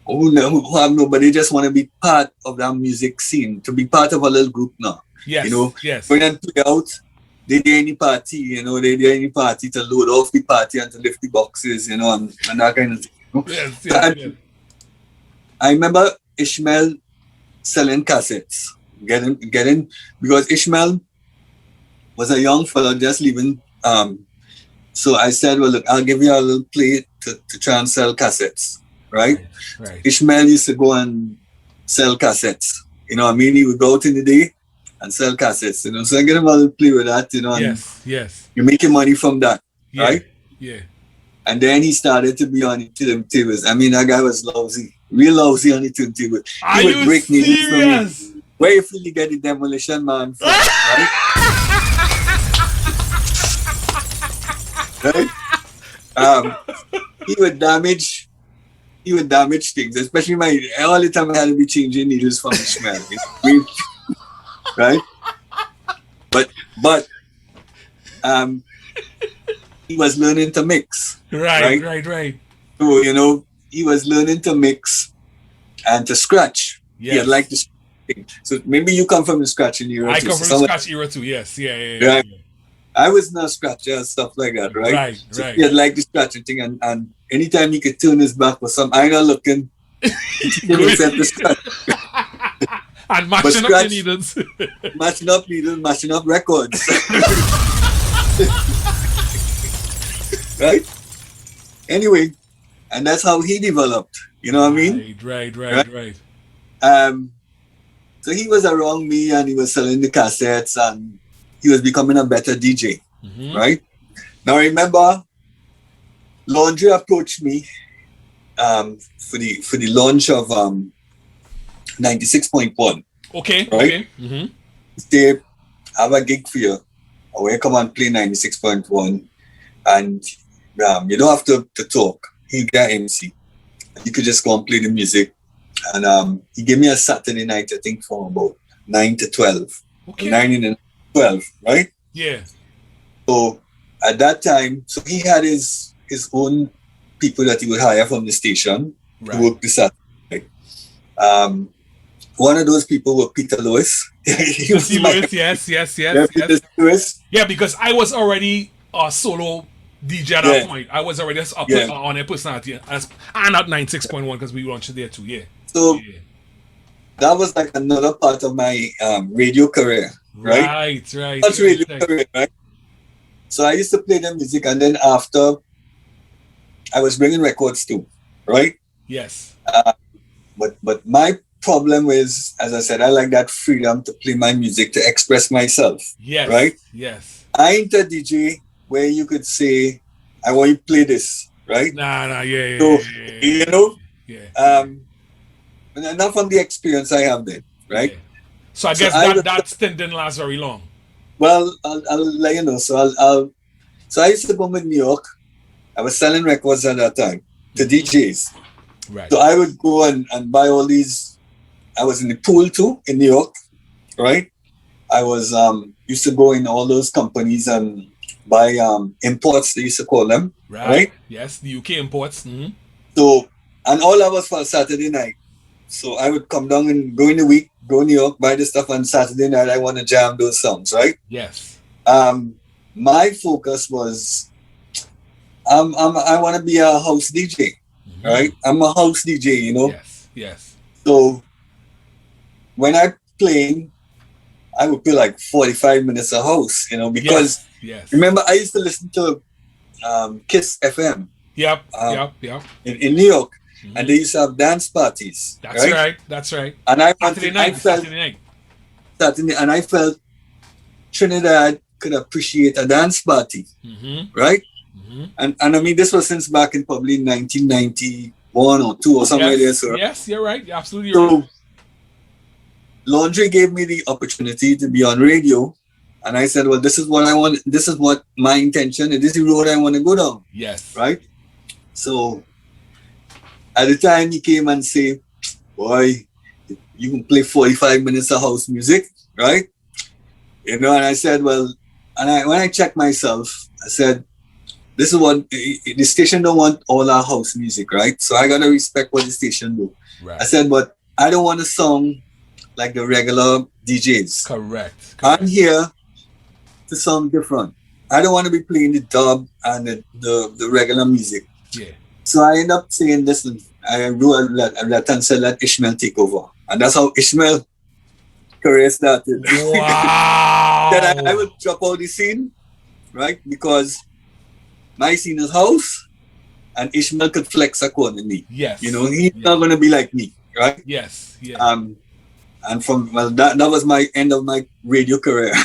who have nobody, just want to be part of that music scene, to be part of a little group now. Yes. Yes. When they play out, they did any party, you know, they did any party to load off the party and to lift the boxes, you know, and that kind of thing. You know? Yes. I remember Ishmael selling cassettes, getting because Ishmael was a young fellow just leaving. So I said, well, look, I'll give you a little play to try and sell cassettes, right? Ishmael used to go and sell cassettes. You know what I mean? He would go out in the day and sell cassettes, you know. So I get him a little play with that, you know. And yes. You're making money from that, right? Yeah. And then he started to be on the turntables. I mean, that guy was lousy, real lousy on the turntables. He would break needles for me. Where you feel you get the demolition man from, right? Right? He would damage things, especially all the time I had to be changing needles from Ishmael. Right? But he was learning to mix. Right. So, you know, he was learning to mix and to scratch. Yes. He had liked to scratch. So maybe you come from the scratching era too. I come from the scratch era too, yes. Yeah. I was not scratching and stuff like that, right? So he had liked the scratching thing, and anytime he could turn his back for some iron looking, he himself to scratch. And matching up the needles. matching up records. Right? Anyway, and that's how he developed. You know what I mean? Right. So he was around me and he was selling the cassettes and he was becoming a better DJ. Right? Now remember, Laundry approached me for the launch of 96.1. Okay. Right? They have a gig for you. I will come and play 96.1 and you don't have to talk. He got MC. You could just go and play the music. And he gave me a Saturday night, I think, from about 9 to 12. Okay. 9 and 12, right? Yeah. So at that time, so he had his own people that he would hire from the station to work the Saturday. One of those people was Peter Lewis. Yes. Lewis. Yeah, because I was already a solo DJ at that point. I was already on a personality and at 96.1 because we launched it there too. Yeah. So that was like another part of my radio career, right? That's radio career, right? So I used to play the music, and then after, I was bringing records too, right? Yes. But my problem is, as I said, I like that freedom to play my music, to express myself. Yes. Right? Yes. I ain't a DJ where you could say, I want you to play this, right? Nah, yeah. So, you know? Yeah. Not from the experience I have then, right? Yeah. So I guess that stint didn't last very long. Well, I'll let you know. So I used to go in New York. I was selling records at that time to DJs. Right. So I would go and buy all these. I was in the pool too in New York, right? I was used to go in all those companies and buy imports, they used to call them, right? Yes, the UK imports. So, and all that was for Saturday night. So I would come down and go in the week, go to New York, buy the stuff, on Saturday night I want to jam those songs, right? Yes. My focus was I want to be a house DJ, right? I'm a house DJ, you know? Yes. So when I playing, I would play like 45 minutes a house, you know, because remember I used to listen to Kiss FM. Yep. In New York. And they used to have dance parties. That's right. And I felt Trinidad could appreciate a dance party, right? And I mean, this was since back in probably 1991 or 2 or something like that. So, yes, you're right. You're absolutely right. Laundry gave me the opportunity to be on radio. And I said, well, this is what I want. This is what my intention is. This is the road I want to go down. Yes. Right? So at the time he came and said, boy, you can play 45 minutes of house music, right? You know, and I said, well, and when I checked myself, I said, this is what the station don't want all our house music, right? So I gotta respect what the station do. Right. I said, but I don't want a song like the regular DJs. Correct. I'm here to sound different. I don't want to be playing the dub and the regular music. Yeah. So I end up saying, listen, I do a letter and said, let Ishmael take over. And that's how Ishmael career started. Wow. Then I would drop out the scene, right? Because my scene is house and Ishmael could flex accordingly. Yes. You know, he's not going to be like me, right? Yes. Yeah. And from, well, that was my end of my radio career.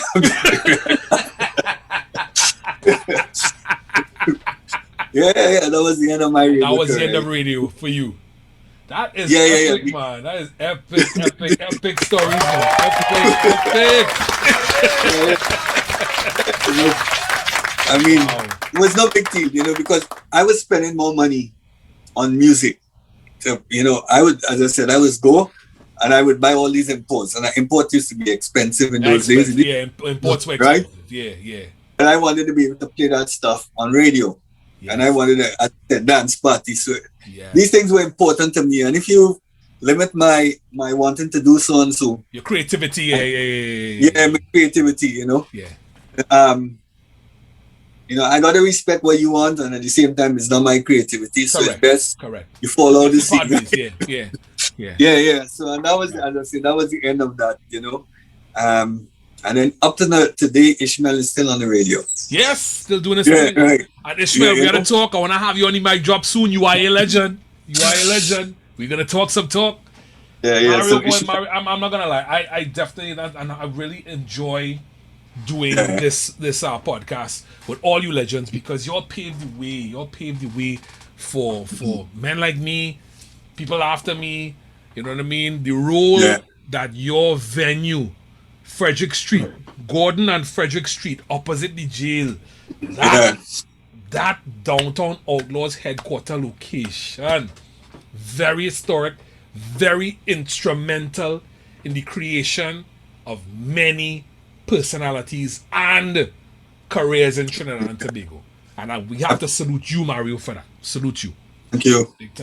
Yeah, that was the end of my radio. That was career. the end of radio for you. That is epic, man. That is epic stories, man. Epic. I mean, it was no big deal, you know, because I was spending more money on music. So, you know, I would, as I said, I was go and I would buy all these imports. And import used to be expensive in those days. Yeah, imports were expensive. Right? Yeah. And I wanted to be able to play that stuff on radio. Yes. And I wanted a dance party. So these things were important to me. And if you limit my wanting to do so and so. Your creativity, yeah, my creativity, you know. Yeah. You know, I gotta respect what you want, and at the same time, it's not my creativity. So it's best you follow the scene. Yeah. So and that was, as I said, that was the end of that, you know. And then up to today, Ishmael is still on the radio. Yes, still doing his thing. Right. And Ishmael, we gotta talk. I wanna have you on the mic drop soon. You are a legend. We're gonna talk some talk. Yeah. I'm not gonna lie. I definitely and I really enjoy doing this podcast with all you legends because y'all paved the way. Y'all paved the way for men like me, people after me. You know what I mean? The role that your venue, Frederick Street, Gordon and Frederick Street, opposite the jail, that downtown Outlaws headquarter location, very historic, very instrumental in the creation of many personalities and careers in Trinidad and Tobago. And we have to salute you, Mario, for that. Salute you. Thank you. Big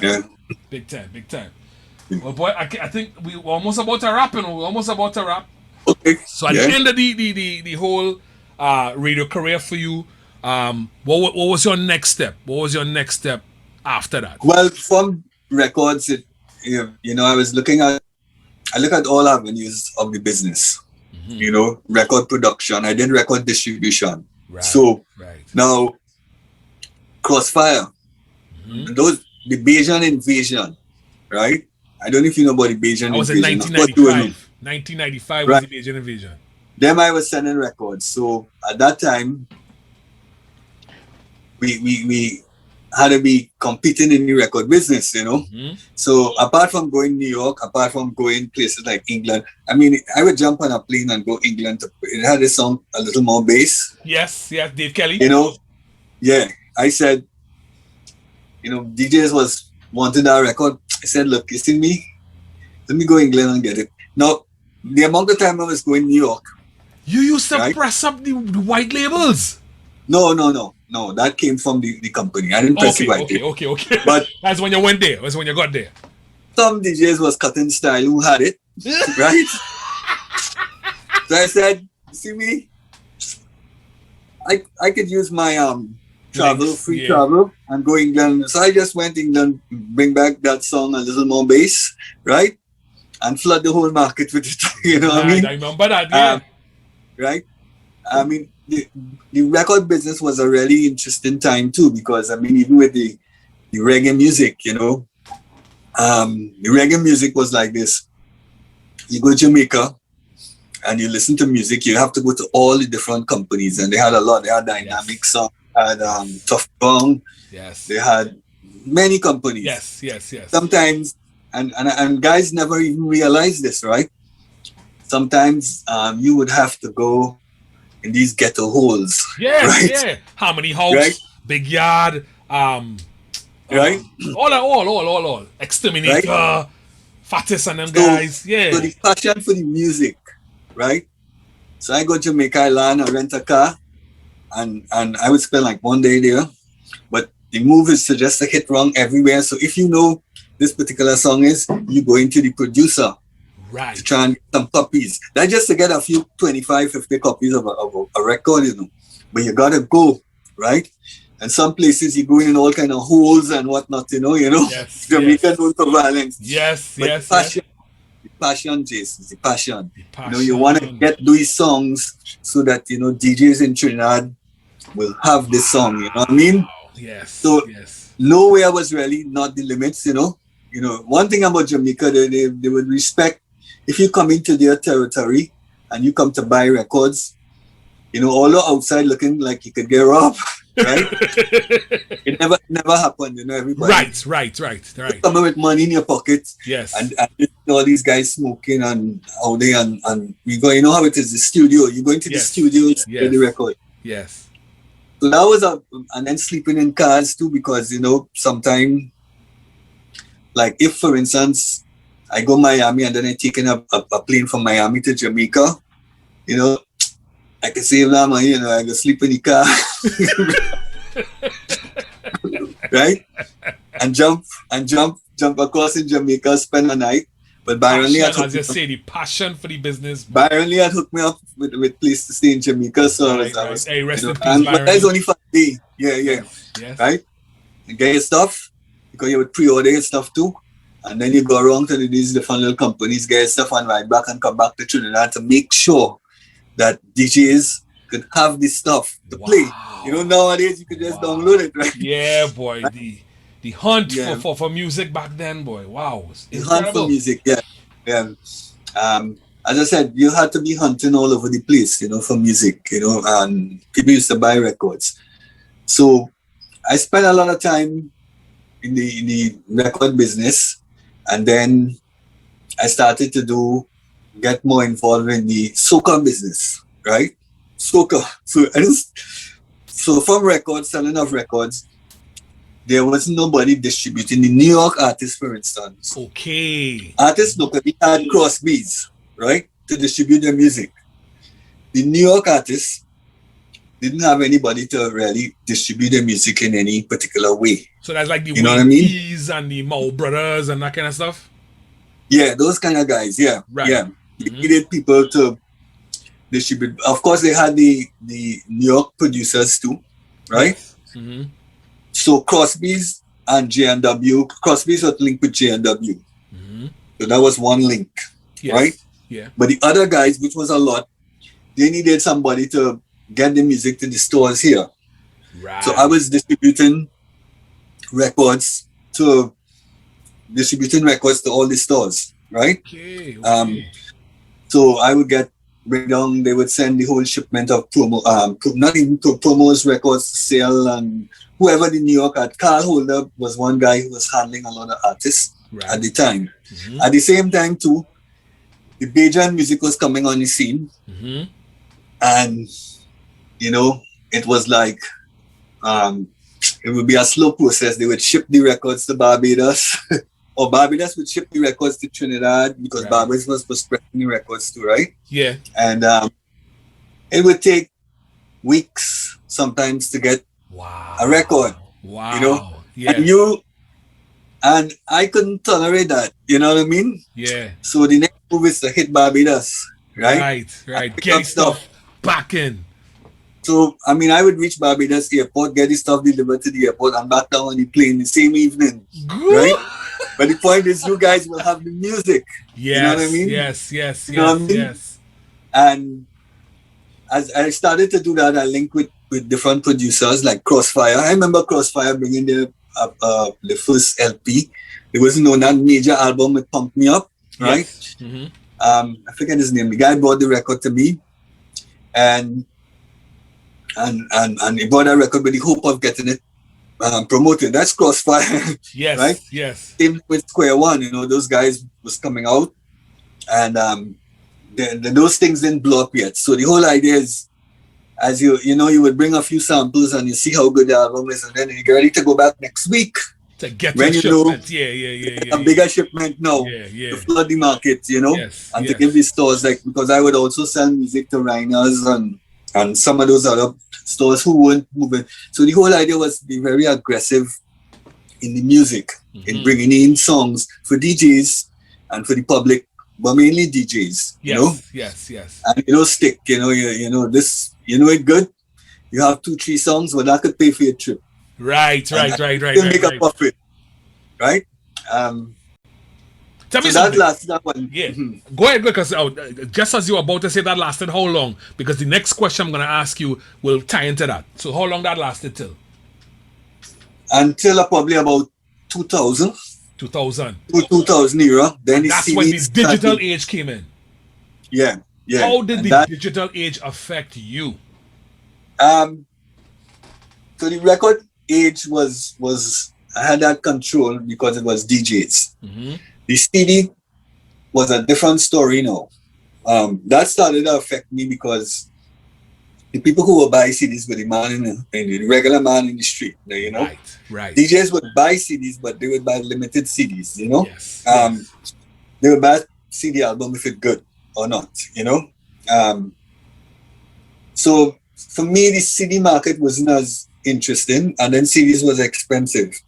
time. Big time. Well, boy, I think we're almost about to wrap, Okay. So at the end of the whole radio career for you, what was your next step? What was your next step after that? Well, from records, you know, I look at all avenues of the business. Mm-hmm. You know, record production. I did record distribution. Right. So now, Crossfire, the Bajan invasion, right? I don't know if you know about the Bajan invasion. That was in 1995. 1995 was the Bajan invasion. Them I was sending records. So at that time, we had to be competing in the record business, you know. Mm-hmm. So apart from going New York, apart from going places like England, I mean, I would jump on a plane and go England. It had a song a little more bass. Yes, Dave Kelly. You know, I said, you know, DJs was wanting that record. I said, look, you see me? Let me go England and get it. Now, the amount of time I was going New York. You used to press up the white labels? No. That came from the company. I didn't press the white label. Okay. But that's when you went there. That's when you got there. Some DJs was cutting style who had it, right? So I said, see me? I could use my free travel and go England. So I just went England, bring back that song a little more bass, right? And flood the whole market with it. You know what I mean? I remember that, right? I mean, the record business was a really interesting time too, because I mean, even with the reggae music, you know, the reggae music was like this. You go to Jamaica and you listen to music, you have to go to all the different companies, and they had a lot. They had Dynamic Sound, had Tough Gong. Yes. They had many companies. Yes. Sometimes, and guys never even realize this, right? Sometimes you would have to go in these ghetto holes. Yeah. Harmony House, Big Yard, right? All. Exterminator, Fatis and them guys. Yeah. So the passion for the music, right? So I go to Jamaica, I land, I rent a car, and I would spend like one day there. But the move is to just hit wrong everywhere. So if you know this particular song is, you go into the producer. Right. to try and get some copies. That's just to get a few 25, 50 copies of a record, you know. But you gotta go, right? And some places you go in all kind of holes and whatnot, you know. Yes, Jamaica yes. known for violence. Yes, But yes, the passion, Jason, the passion. passion. You know, you want to get these songs so that, you know, DJs in Trinidad will have this song, you know what I mean? Yes. So yes. nowhere was really not the limits, you know. You know, one thing about Jamaica, they would respect if you come into their territory and you come to buy records, you know, all outside looking like you could get robbed, right? It never happened, you know, everybody. Right. Coming with money in your pocket. Yes. And you know, all these guys smoking and all day and we go, you know how it is, the studio. You go into the studio to play the record. Yes. So that was and then sleeping in cars too, because, you know, sometimes, like if, for instance, I go Miami and then I take in a plane from Miami to Jamaica, you know, I can save that money, you know, I go sleep in the car. Right? And jump across in Jamaica, spend a night. But Byron Lee had the passion for the business. Byron Lee had hooked me up with place to stay in Jamaica, so I was hey, rest in peace, but Byron. that's only for a day. Yeah. Yes. Right? You get your stuff, because you would pre-order your stuff too. And then you go around to these different little companies, get your stuff and ride back and come back to Trinidad to make sure that DJs could have this stuff to play. You know, nowadays you could just download it, right? Yeah, boy. Right? The hunt for music back then, boy. Wow. The hunt for music, yeah. As I said, you had to be hunting all over the place, you know, for music, you know, and people used to buy records. So I spent a lot of time in the record business, and then I started to get more involved in the Soca business, right? Soca. So from records, selling of records, there was nobody distributing the New York artists, for instance. Okay. Artists locally had Crosby's, right, to distribute their music. The New York artists didn't have anybody to really distribute their music in any particular way. So that's like the you know what I mean? And the Mao Brothers and that kind of stuff? Yeah, those kind of guys, yeah. Right. Yeah. They needed people to distribute. Of course, they had the New York producers too, right? Mm-hmm. So Crosby's and J&W, Crosby's was linked with J&W. Mm-hmm. So that was one link, right? Yeah. But the other guys, which was a lot, they needed somebody to get the music to the stores here. Right. So I was distributing records to all the stores, right? Okay. So I would bring down, they would send the whole shipment of not even promos, records to sell, and whoever the New York had. Carl Holder was one guy who was handling a lot of artists at the time. Mm-hmm. At the same time too, the Bajan music was coming on the scene. Mm-hmm. And, you know, it was like, it would be a slow process. They would ship the records to Barbados, or Barbados would ship the records to Trinidad, because Barbados was spreading the records too, right? Yeah. And it would take weeks sometimes to get a record. Wow. You know? Yeah. And I couldn't tolerate that. You know what I mean? Yeah. So the next move is to hit Barbados, right? Right. Get stuff back in. So, I mean, I would reach Barbados airport, get the stuff delivered to the airport, and back down on the plane the same evening, right? But the point is, you guys will have the music. Yes, you know what I mean? Yes. And as I started to do that, I linked with different producers like Crossfire. I remember Crossfire bringing the first LP. It wasn't on that major album with Pump Me Up, right? Yes. Mm-hmm. I forget his name. The guy brought the record to me, and he bought that record with the hope of getting it promoted. That's Crossfire. Yes. Right? Yes. Same with Square One, you know, those guys was coming out, and those things didn't blow up yet. So the whole idea is, as you would bring a few samples and you see how good the album is, and then you get ready to go back next week to get when the shipment. Yeah. A bigger shipment now. Yeah. To flood the market, you know, and to yes. give the stores, like, because I would also sell music to Rhinos and some of those other stores who weren't moving. So the whole idea was to be very aggressive in the music, in bringing in songs for DJs and for the public but mainly DJs. You know, yes. and stick. You know this. You know it good. You have 2-3 songs, but that could pay for your trip. Right. Make a profit, right? Tell me so something. That one. Yeah. Go ahead, because just as you were about to say, that lasted how long? Because the next question I'm going to ask you will tie into that. So how long that lasted till? Until probably about 2000. 2000. 2000 era. Then that's when the digital age came in. Yeah. How did the digital age affect you? So the record age was I had that control because it was DJs. Mm-hmm. The CD was a different story now. That started to affect me because the people who would buy CDs were the regular man in the street. You know, right. DJs would buy CDs, but they would buy limited CDs. You know, yes. They would buy CD album if it's good or not. You know, so for me, the CD market wasn't as interesting, and then CDs was expensive.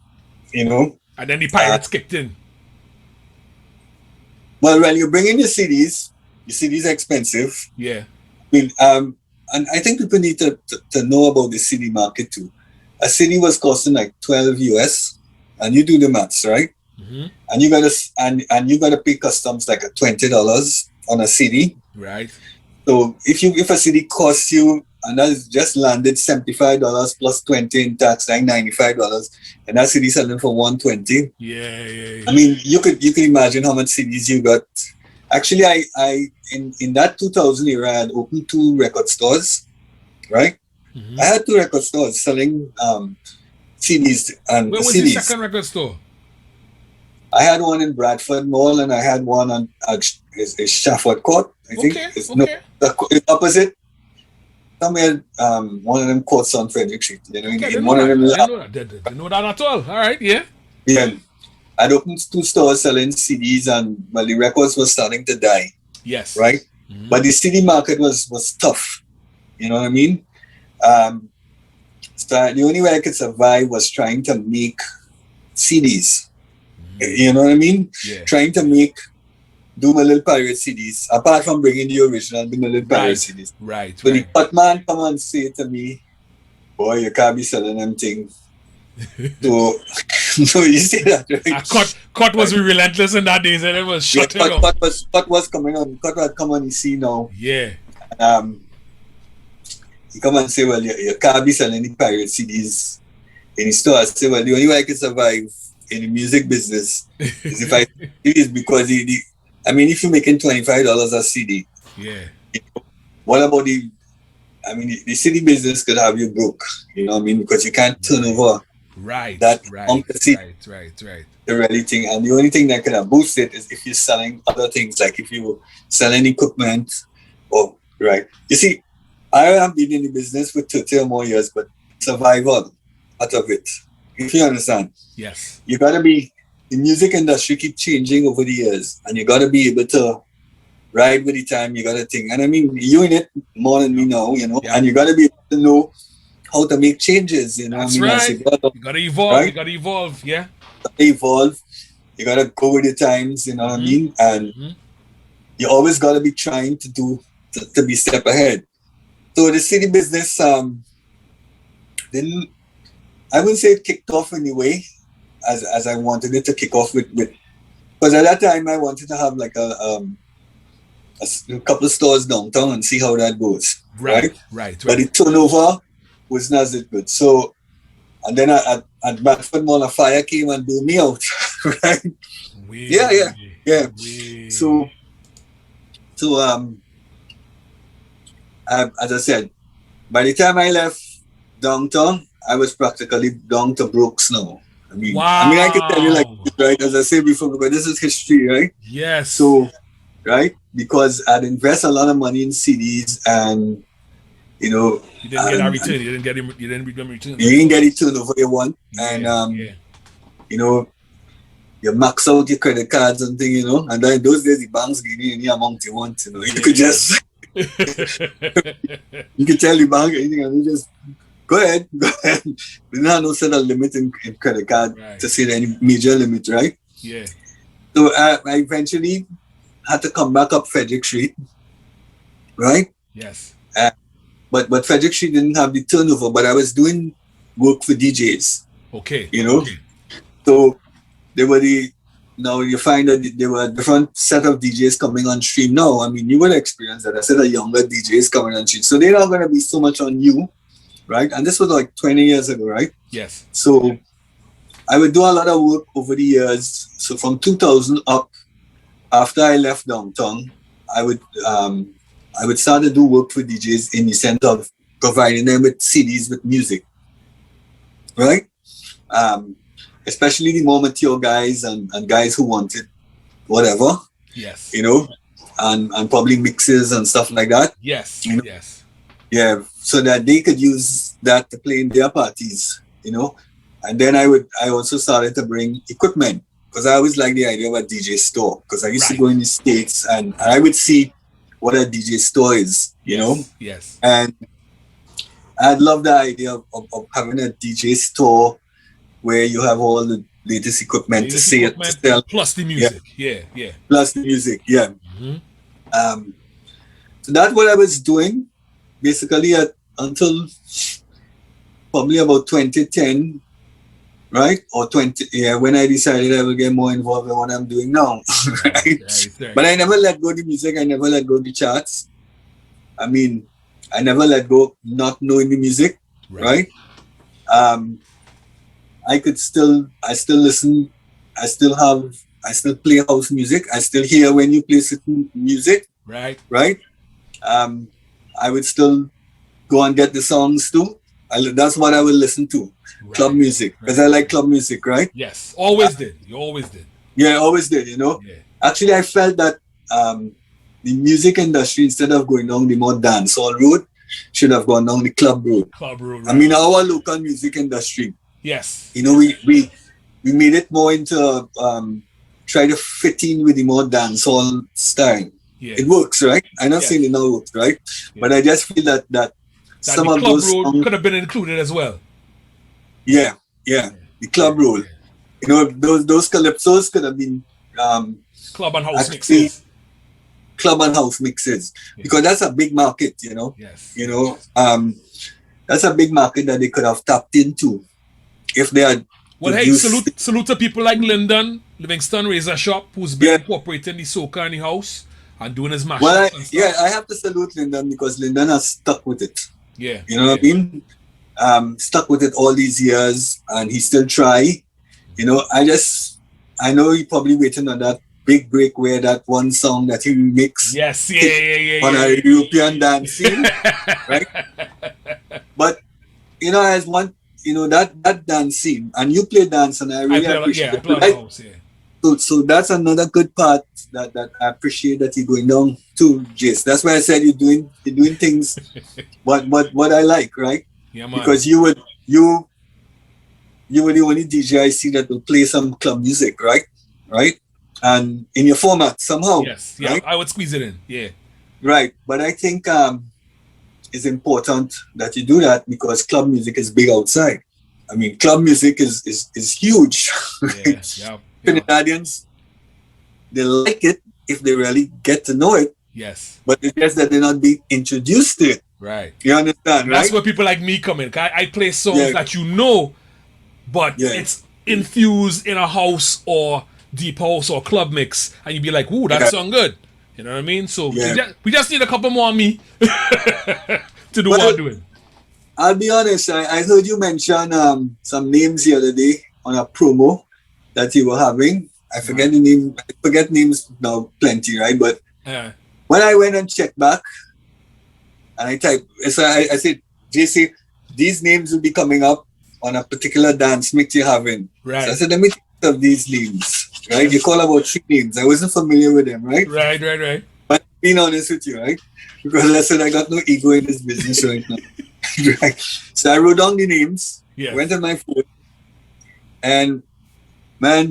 You know, and then the pirates kicked in. Well, when you bring in your CDs are expensive. Yeah. I mean, and I think people need to know about the CD market too. A CD was costing like 12 US, and you do the maths, right? Mm-hmm. And you gotta pay customs like $20 on a CD. Right. So if a CD costs you, and that is just landed $75 plus 20 in tax, like $95, and that CD selling for $120. Yeah. I mean, you could imagine how much CDs you got. Actually, I in that 2000 era, I had opened 2 record stores, right? Mm-hmm. I had 2 record stores selling CDs and Where was CDs. the second record store? I had one in Bradford Mall, and I had one on Stafford Court. I think it's opposite. Somewhere, one of them courts on Frederick St. You know, Didn't know that at all. All right, yeah. Yeah. I'd opened 2 stores selling CDs, and the records were starting to die. Yes. Right? Mm-hmm. But the CD market was tough. You know what I mean? So the only way I could survive was trying to make CDs. Mm-hmm. You know what I mean? Yeah. Trying to do my little pirate CDs, apart from bringing the original, do my little pirate CDs. Right. So the cut man come and say to me, boy, you can't be selling them things. So you see that, right? Cut was relentless in that days, and it was shut down. Cut was coming on. Cut had come on the scene now. Yeah. He come and say, well, you can't be selling the pirate CDs in the store. I say, well, the only way I can survive in the music business is if I is because if you're making $25 a CD, yeah. What about the CD business could have you broke, you know what I mean? Because you can't turn over right. The really thing. And the only thing that can boost it is if you're selling other things, like if you selling equipment right. You see, I have been in the business for 30 or more years, but survival out of it. If you understand. Yes. You gotta be, the music industry keep changing over the years, and you gotta be able to ride with the time. You gotta think, and I mean, you in it more than me now, you know, and you gotta be able to know how to make changes, you know. That's right. You gotta evolve. Right? You gotta evolve. Yeah. You gotta go with the times, you know what I mean, and you always gotta be trying to be step ahead. So the city business, didn't, I wouldn't say it kicked off in a way as I wanted it to kick off with, because at that time I wanted to have like a couple of stores downtown and see how that goes. Right. But the turnover was not as good. So, and then at Bradford Mall, a fire came and blew me out. Right? Yeah. So as I said, by the time I left downtown, I was practically down to Brooks now. I can tell you like this, right? As I said before, but this is history, right? Yes. So, right? Because I'd invest a lot of money in CDs, and you know, you didn't get a return. You didn't get return. You didn't get it turnover you want, and you know, you max out your credit cards and things, you know. And then those days, the banks give you any amount you want, you know. You could just you could tell the bank anything, and you just go ahead. We don't have no set of limit in credit card to say any major limit, right? Yeah. So I eventually had to come back up Frederick Street, right? Yes. But Frederick Street didn't have the turnover, but I was doing work for DJs. Okay. You know? Okay. So they were now you find that there were a different set of DJs coming on stream now. I mean, you would experience that. I said a younger DJs coming on stream. So they're not going to be so much on you, right? And this was like 20 years ago, right? Yes. So I would do a lot of work over the years. So from 2000 up, after I left downtown, I would start to do work for DJs in the sense of providing them with CDs with music, right? Especially the more mature guys and guys who wanted whatever, yes, you know, and probably mixes and stuff like that. Yes, you know? Yes. Yeah, so that they could use that to play in their parties, you know. And then I also started to bring equipment because I always liked the idea of a DJ store because I used to go in the States and I would see what a DJ store is, you know. Yes. And I'd love the idea of having a DJ store where you have all the latest equipment to sell. Plus the music. Yeah. Plus the music, yeah. Mm-hmm. So that's what I was doing basically until probably about 2010, right? Or 20, when I decided I will get more involved in what I'm doing now. Right? Right. But I never let go of the music. I never let go of the charts. I mean, I never let go of not knowing the music, right? I still listen. I still play house music. I still hear when you play certain music. Right. I would still go and get the songs too. That's what I would listen to. Right. Club music. Because I like club music, right? Yes. Always did. You always did. Yeah, I always did, you know. Yeah. Actually, I felt that the music industry, instead of going down the more dancehall road, should have gone down the club road. Right. I mean, our local music industry. Yes. You know, we made it more into try to fit in with the more dancehall style. Yeah. It works, right? I'm not saying it now works, right? Yeah. But I just feel that some of those songs could have been included as well. Yeah. The club roll. You know, those calypsos could have been club and house mixes. Club and house mixes. Yeah. Because that's a big market, you know. Yes. You know, that's a big market that they could have tapped into if they had. Well, hey, salute to people like Lyndon Livingston Razor Shop, who's been incorporating the soca in the house and doing his mashups. Well, I have to salute Lyndon because Lyndon has stuck with it. Yeah. You know what I mean? Stuck with it all these years and he still try. You know, I know he probably waiting on that big break where that one song that he remixed. Yes, yeah. On a European dance scene. Right? But, you know, as one, you know, that dance scene, and you play dance and I really appreciate it. House, So that's another good part that I appreciate that you're going down to, Jase. That's why I said you're doing things what I like, right? Yeah, man. Because you were the only DJ I see that will play some club music, right? Right? And in your format somehow. Yes, yeah, right? I would squeeze it in. Yeah. Right. But I think it's important that you do that because club music is big outside. I mean, club music is huge. Yeah. Trinidadians, they like it if they really get to know it. Yes. But it's just that they're not being introduced to it. Right. You understand, right? That's where people like me come in. I play songs that you know, but it's infused in a house or deep house or club mix, and you'd be like, ooh, that song good. You know what I mean? So we just need a couple more of me to do what I'm doing. I'll be honest, I heard you mention some names the other day on a promo that you were having. I forget the name. I forget names now plenty, right? But when I went and checked back and I typed, so I said, JC, these names will be coming up on a particular dance mix you're having. Right. So I said, let me think of these names. Right? You call about 3 names. I wasn't familiar with them, right? Right. But being honest with you, right? Because I said I got no ego in this business right now. Right. So I wrote down the names, went on my phone, and man,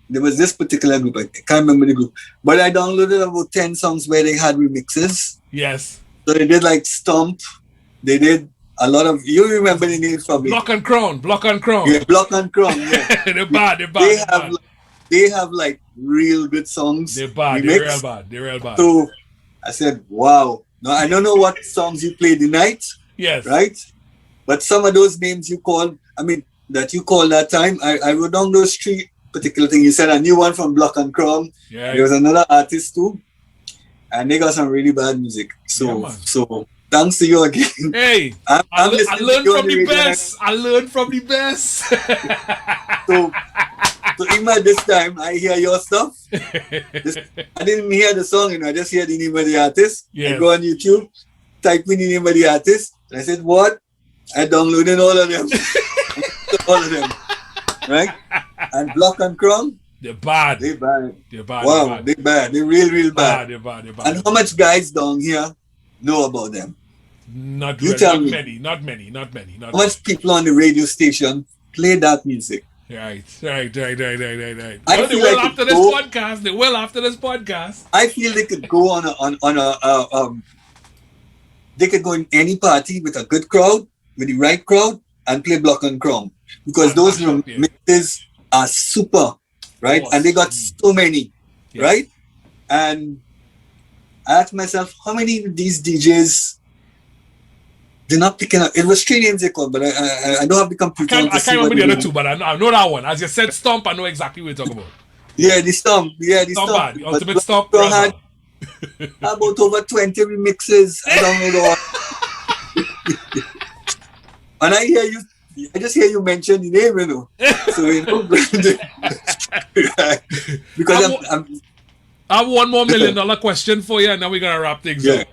there was this particular group. I can't remember the group, but I downloaded about 10 songs where they had remixes. Yes. So they did like Stomp. They did a lot of. You remember the names probably. Block and Crown. Yeah, Block and Crown. Yeah. they're bad. they have like real good songs. They're bad. remixed. They're real bad. They're real bad. So I said, wow. Now I don't know what songs you played tonight, Yes. right? But some of those names you called, that you called that time, I wrote down those three particular things. You said a new one from Block and Chrome. Yeah. There was another artist too. And they got some really bad music. So thanks to you again. Hey, I learned from the best. I learned from the best. So even this time, I hear your stuff. I didn't hear the song, I just hear the name of the artist. Yes. I go on YouTube, type in the name of the artist. And I said, what? I downloaded all of them. All of them. Right? And Block and Crown. They're bad. They're bad. They're bad. Wow, they're bad. They're real bad. They're bad. And how much guys down here know about them? Not many. How much people on the radio station play that music? Right. I Well, they feel will like after this podcast. They will after this podcast. I feel they could go they could go in any party with a good crowd, with the right crowd, and play Block and Crown. Because those mixes are super, right? And they got so many, right? And I asked myself, how many of these DJs they're not picking up? It was three names they called, but I don't have the computer. I can't remember the other two, but I know that one. As you said, Stomp, I know exactly what you're talking about. Yeah, the Stomp. Stomp bad. The ultimate Stomp. Had about over 20 remixes. I don't know. And I just hear you mention the name, So, because I have one more $1 million question for you, and then we're going to wrap things up.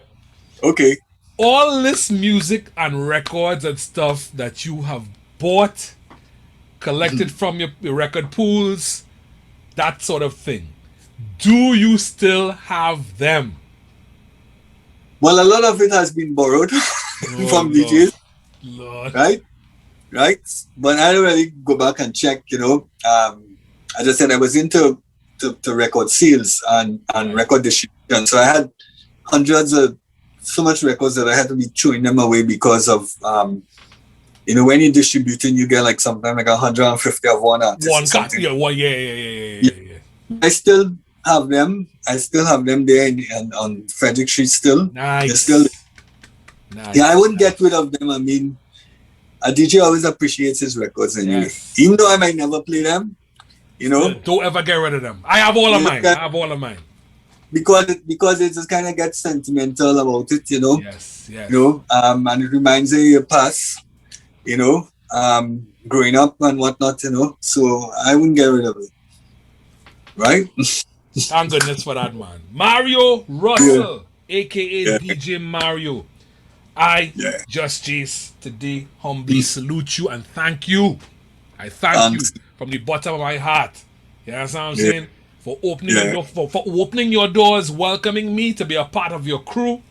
Okay. All this music and records and stuff that you have bought, collected from your record pools, that sort of thing, do you still have them? Well, a lot of it has been borrowed from DJs. Lord. Right? But I don't really go back and check, As I said, I was into record sales and record distribution. So I had so much records that I had to be throwing them away because of, when you're distributing, you get sometimes 150 of one artist. One cut, yeah. I still have them. I still have them there on Frederick Street still. Nice. Nice. Yeah, I wouldn't get rid of them. A DJ always appreciates his records anyway. Yes. Even though I might never play them, Don't ever get rid of them. I have all of mine. Because it just kind of gets sentimental about it, Yes. And it reminds you of your past, growing up and whatnot, So I wouldn't get rid of it. Right? Thank goodness for that, man. Mario Russell, aka DJ Mario. Jus Jase, today humbly salute you and thank you. I thank you from the bottom of my heart. You understand what I'm saying? For opening your doors, welcoming me to be a part of your crew,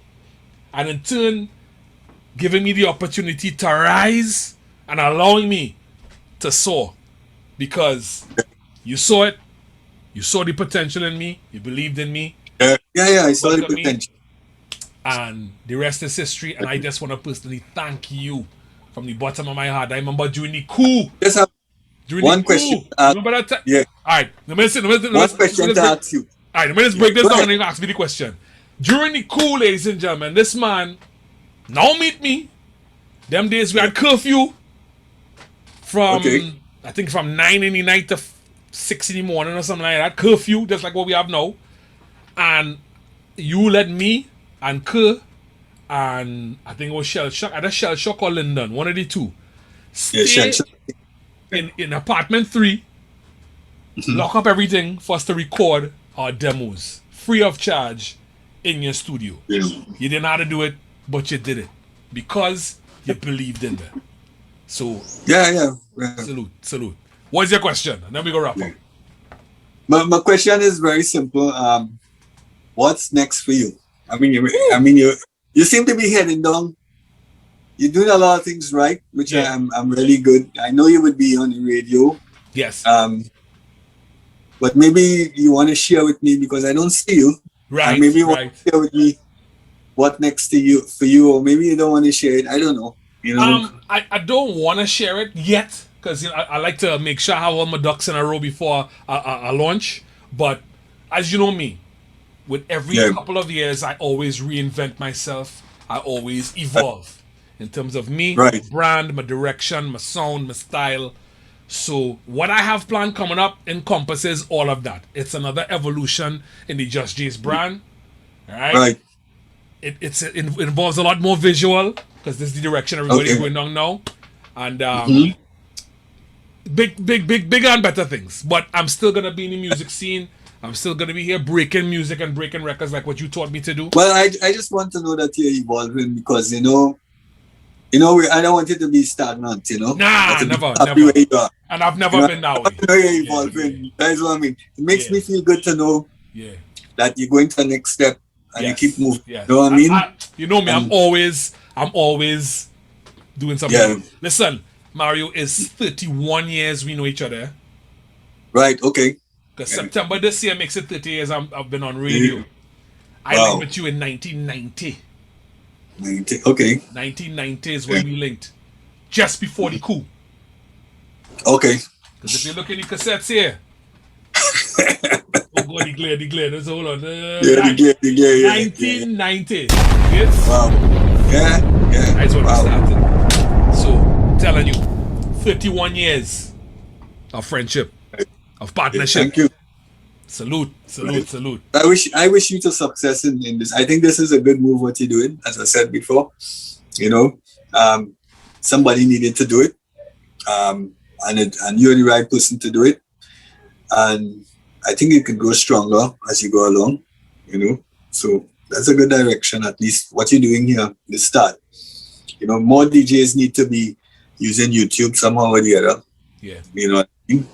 and in turn giving me the opportunity to rise and allowing me to soar. Because you saw it, you saw the potential in me, you believed in me. I saw the potential. And the rest is history, and I just want to personally thank you from the bottom of my heart. I remember during the coup. One question. Remember that time? Yeah. Alright, one question to ask you. Alright, let's break this down and then ask me the question. During the coup, ladies and gentlemen, this man now meet me. Them days we had curfew from I think from 9 in the night to 6 in the morning or something like that. Curfew, just like what we have now. And you let me and Kerr and I think it was Shell Shock, either Shell Shock or Linden, one of the two. Stay in apartment 3, lock up everything for us to record our demos free of charge in your studio. You didn't know how to do it, but you did it because you believed in it. So salute. What's your question? And then we go wrap up. My question is very simple. What's next for you? You seem to be heading down. You're doing a lot of things right, which I'm really good. I know you would be on the radio. Yes. But maybe you want to share with me because I don't see you. Right. Maybe you want to share with me what next for you, or maybe you don't want to share it. I don't know. I don't want to share it yet because I like to make sure I have all my ducks in a row before I launch. But as you know me, with every couple of years, I always reinvent myself. I always evolve in terms of me, my brand, my direction, my sound, my style. So what I have planned coming up encompasses all of that. It's another evolution in the Jus Jase brand. All right. It involves a lot more visual because this is the direction everybody's going on now. And bigger and better things. But I'm still going to be in the music scene. I'm still going to be here breaking music and breaking records like what you taught me to do. Well, I just want to know that you're evolving because, I don't want it to be stagnant, Nah, never. Where you are. And I've never been that way. You're evolving. Yeah. That's what I mean. It makes me feel good to know that you're going to the next step and you keep moving. Yes. You know what I mean? You know me, I'm always doing something. Yeah. Listen, Mario is 31 years we know each other. Right, okay. Because September this year makes it 30 years I've been on radio. Yeah. I linked with you in 1990. 90, okay. 1990 is when we linked. Just before the coup. Okay. Because if you look in the cassettes here. Oh God, the glare. Let's hold on. The glare. 1990. Yes? Wow. Yeah. That's when we started. So, telling you, 31 years of friendship, of partnership. Thank you. Salute. I wish you to success in this. I think this is a good move what you're doing, as I said before. Somebody needed to do it. And you're the right person to do it. And I think you can grow stronger as you go along, So that's a good direction, at least what you're doing here, the start. More DJs need to be using YouTube somehow or the other. Yeah. You know what I mean?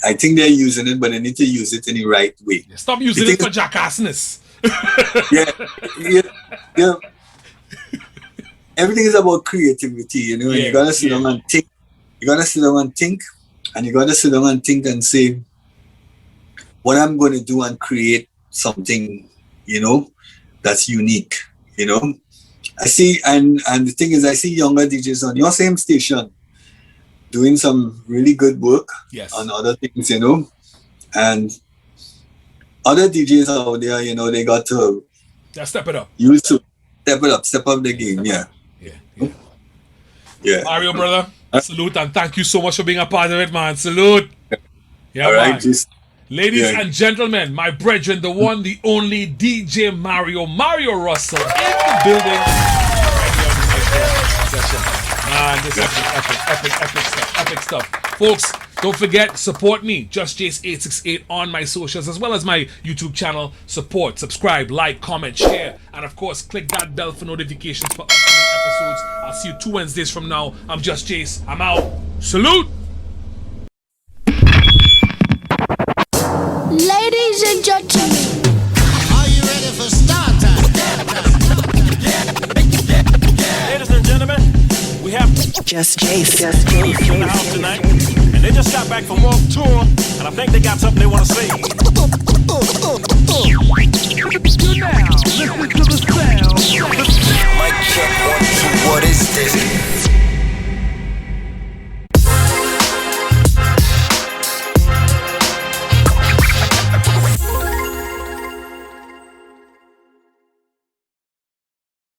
I think they're using it, but they need to use it in the right way. Stop using it for jackassness. Yeah. Everything is about creativity, You gotta sit down and think. You gotta sit down and think, and you gotta sit down and think and say, what I'm going to do and create something, that's unique. I see, and the thing is, I see younger DJs on your same station doing some really good work on other things, and other DJs out there, they got to step it up. Step up the game, yeah. Mario, brother, salute and thank you so much for being a part of it, man. Salute. Yeah, all right, ladies and gentlemen, my brethren, the one, the only DJ Mario Russell in the building. Man, this is epic stuff. Folks, don't forget, support me, Jus Jase 868 on my socials, as well as my YouTube channel. Support, subscribe, like, comment, share, and of course, click that bell for notifications for upcoming episodes. I'll see you 2 Wednesdays from now. I'm Jus Jase. I'm out. Salute! Ladies and gentlemen, are you ready for start time? Ladies and gentlemen, we have Jus Jase in the house tonight, and they just got back from World Tour, and I think they got something they want to say. You now listen to the sound. Mic check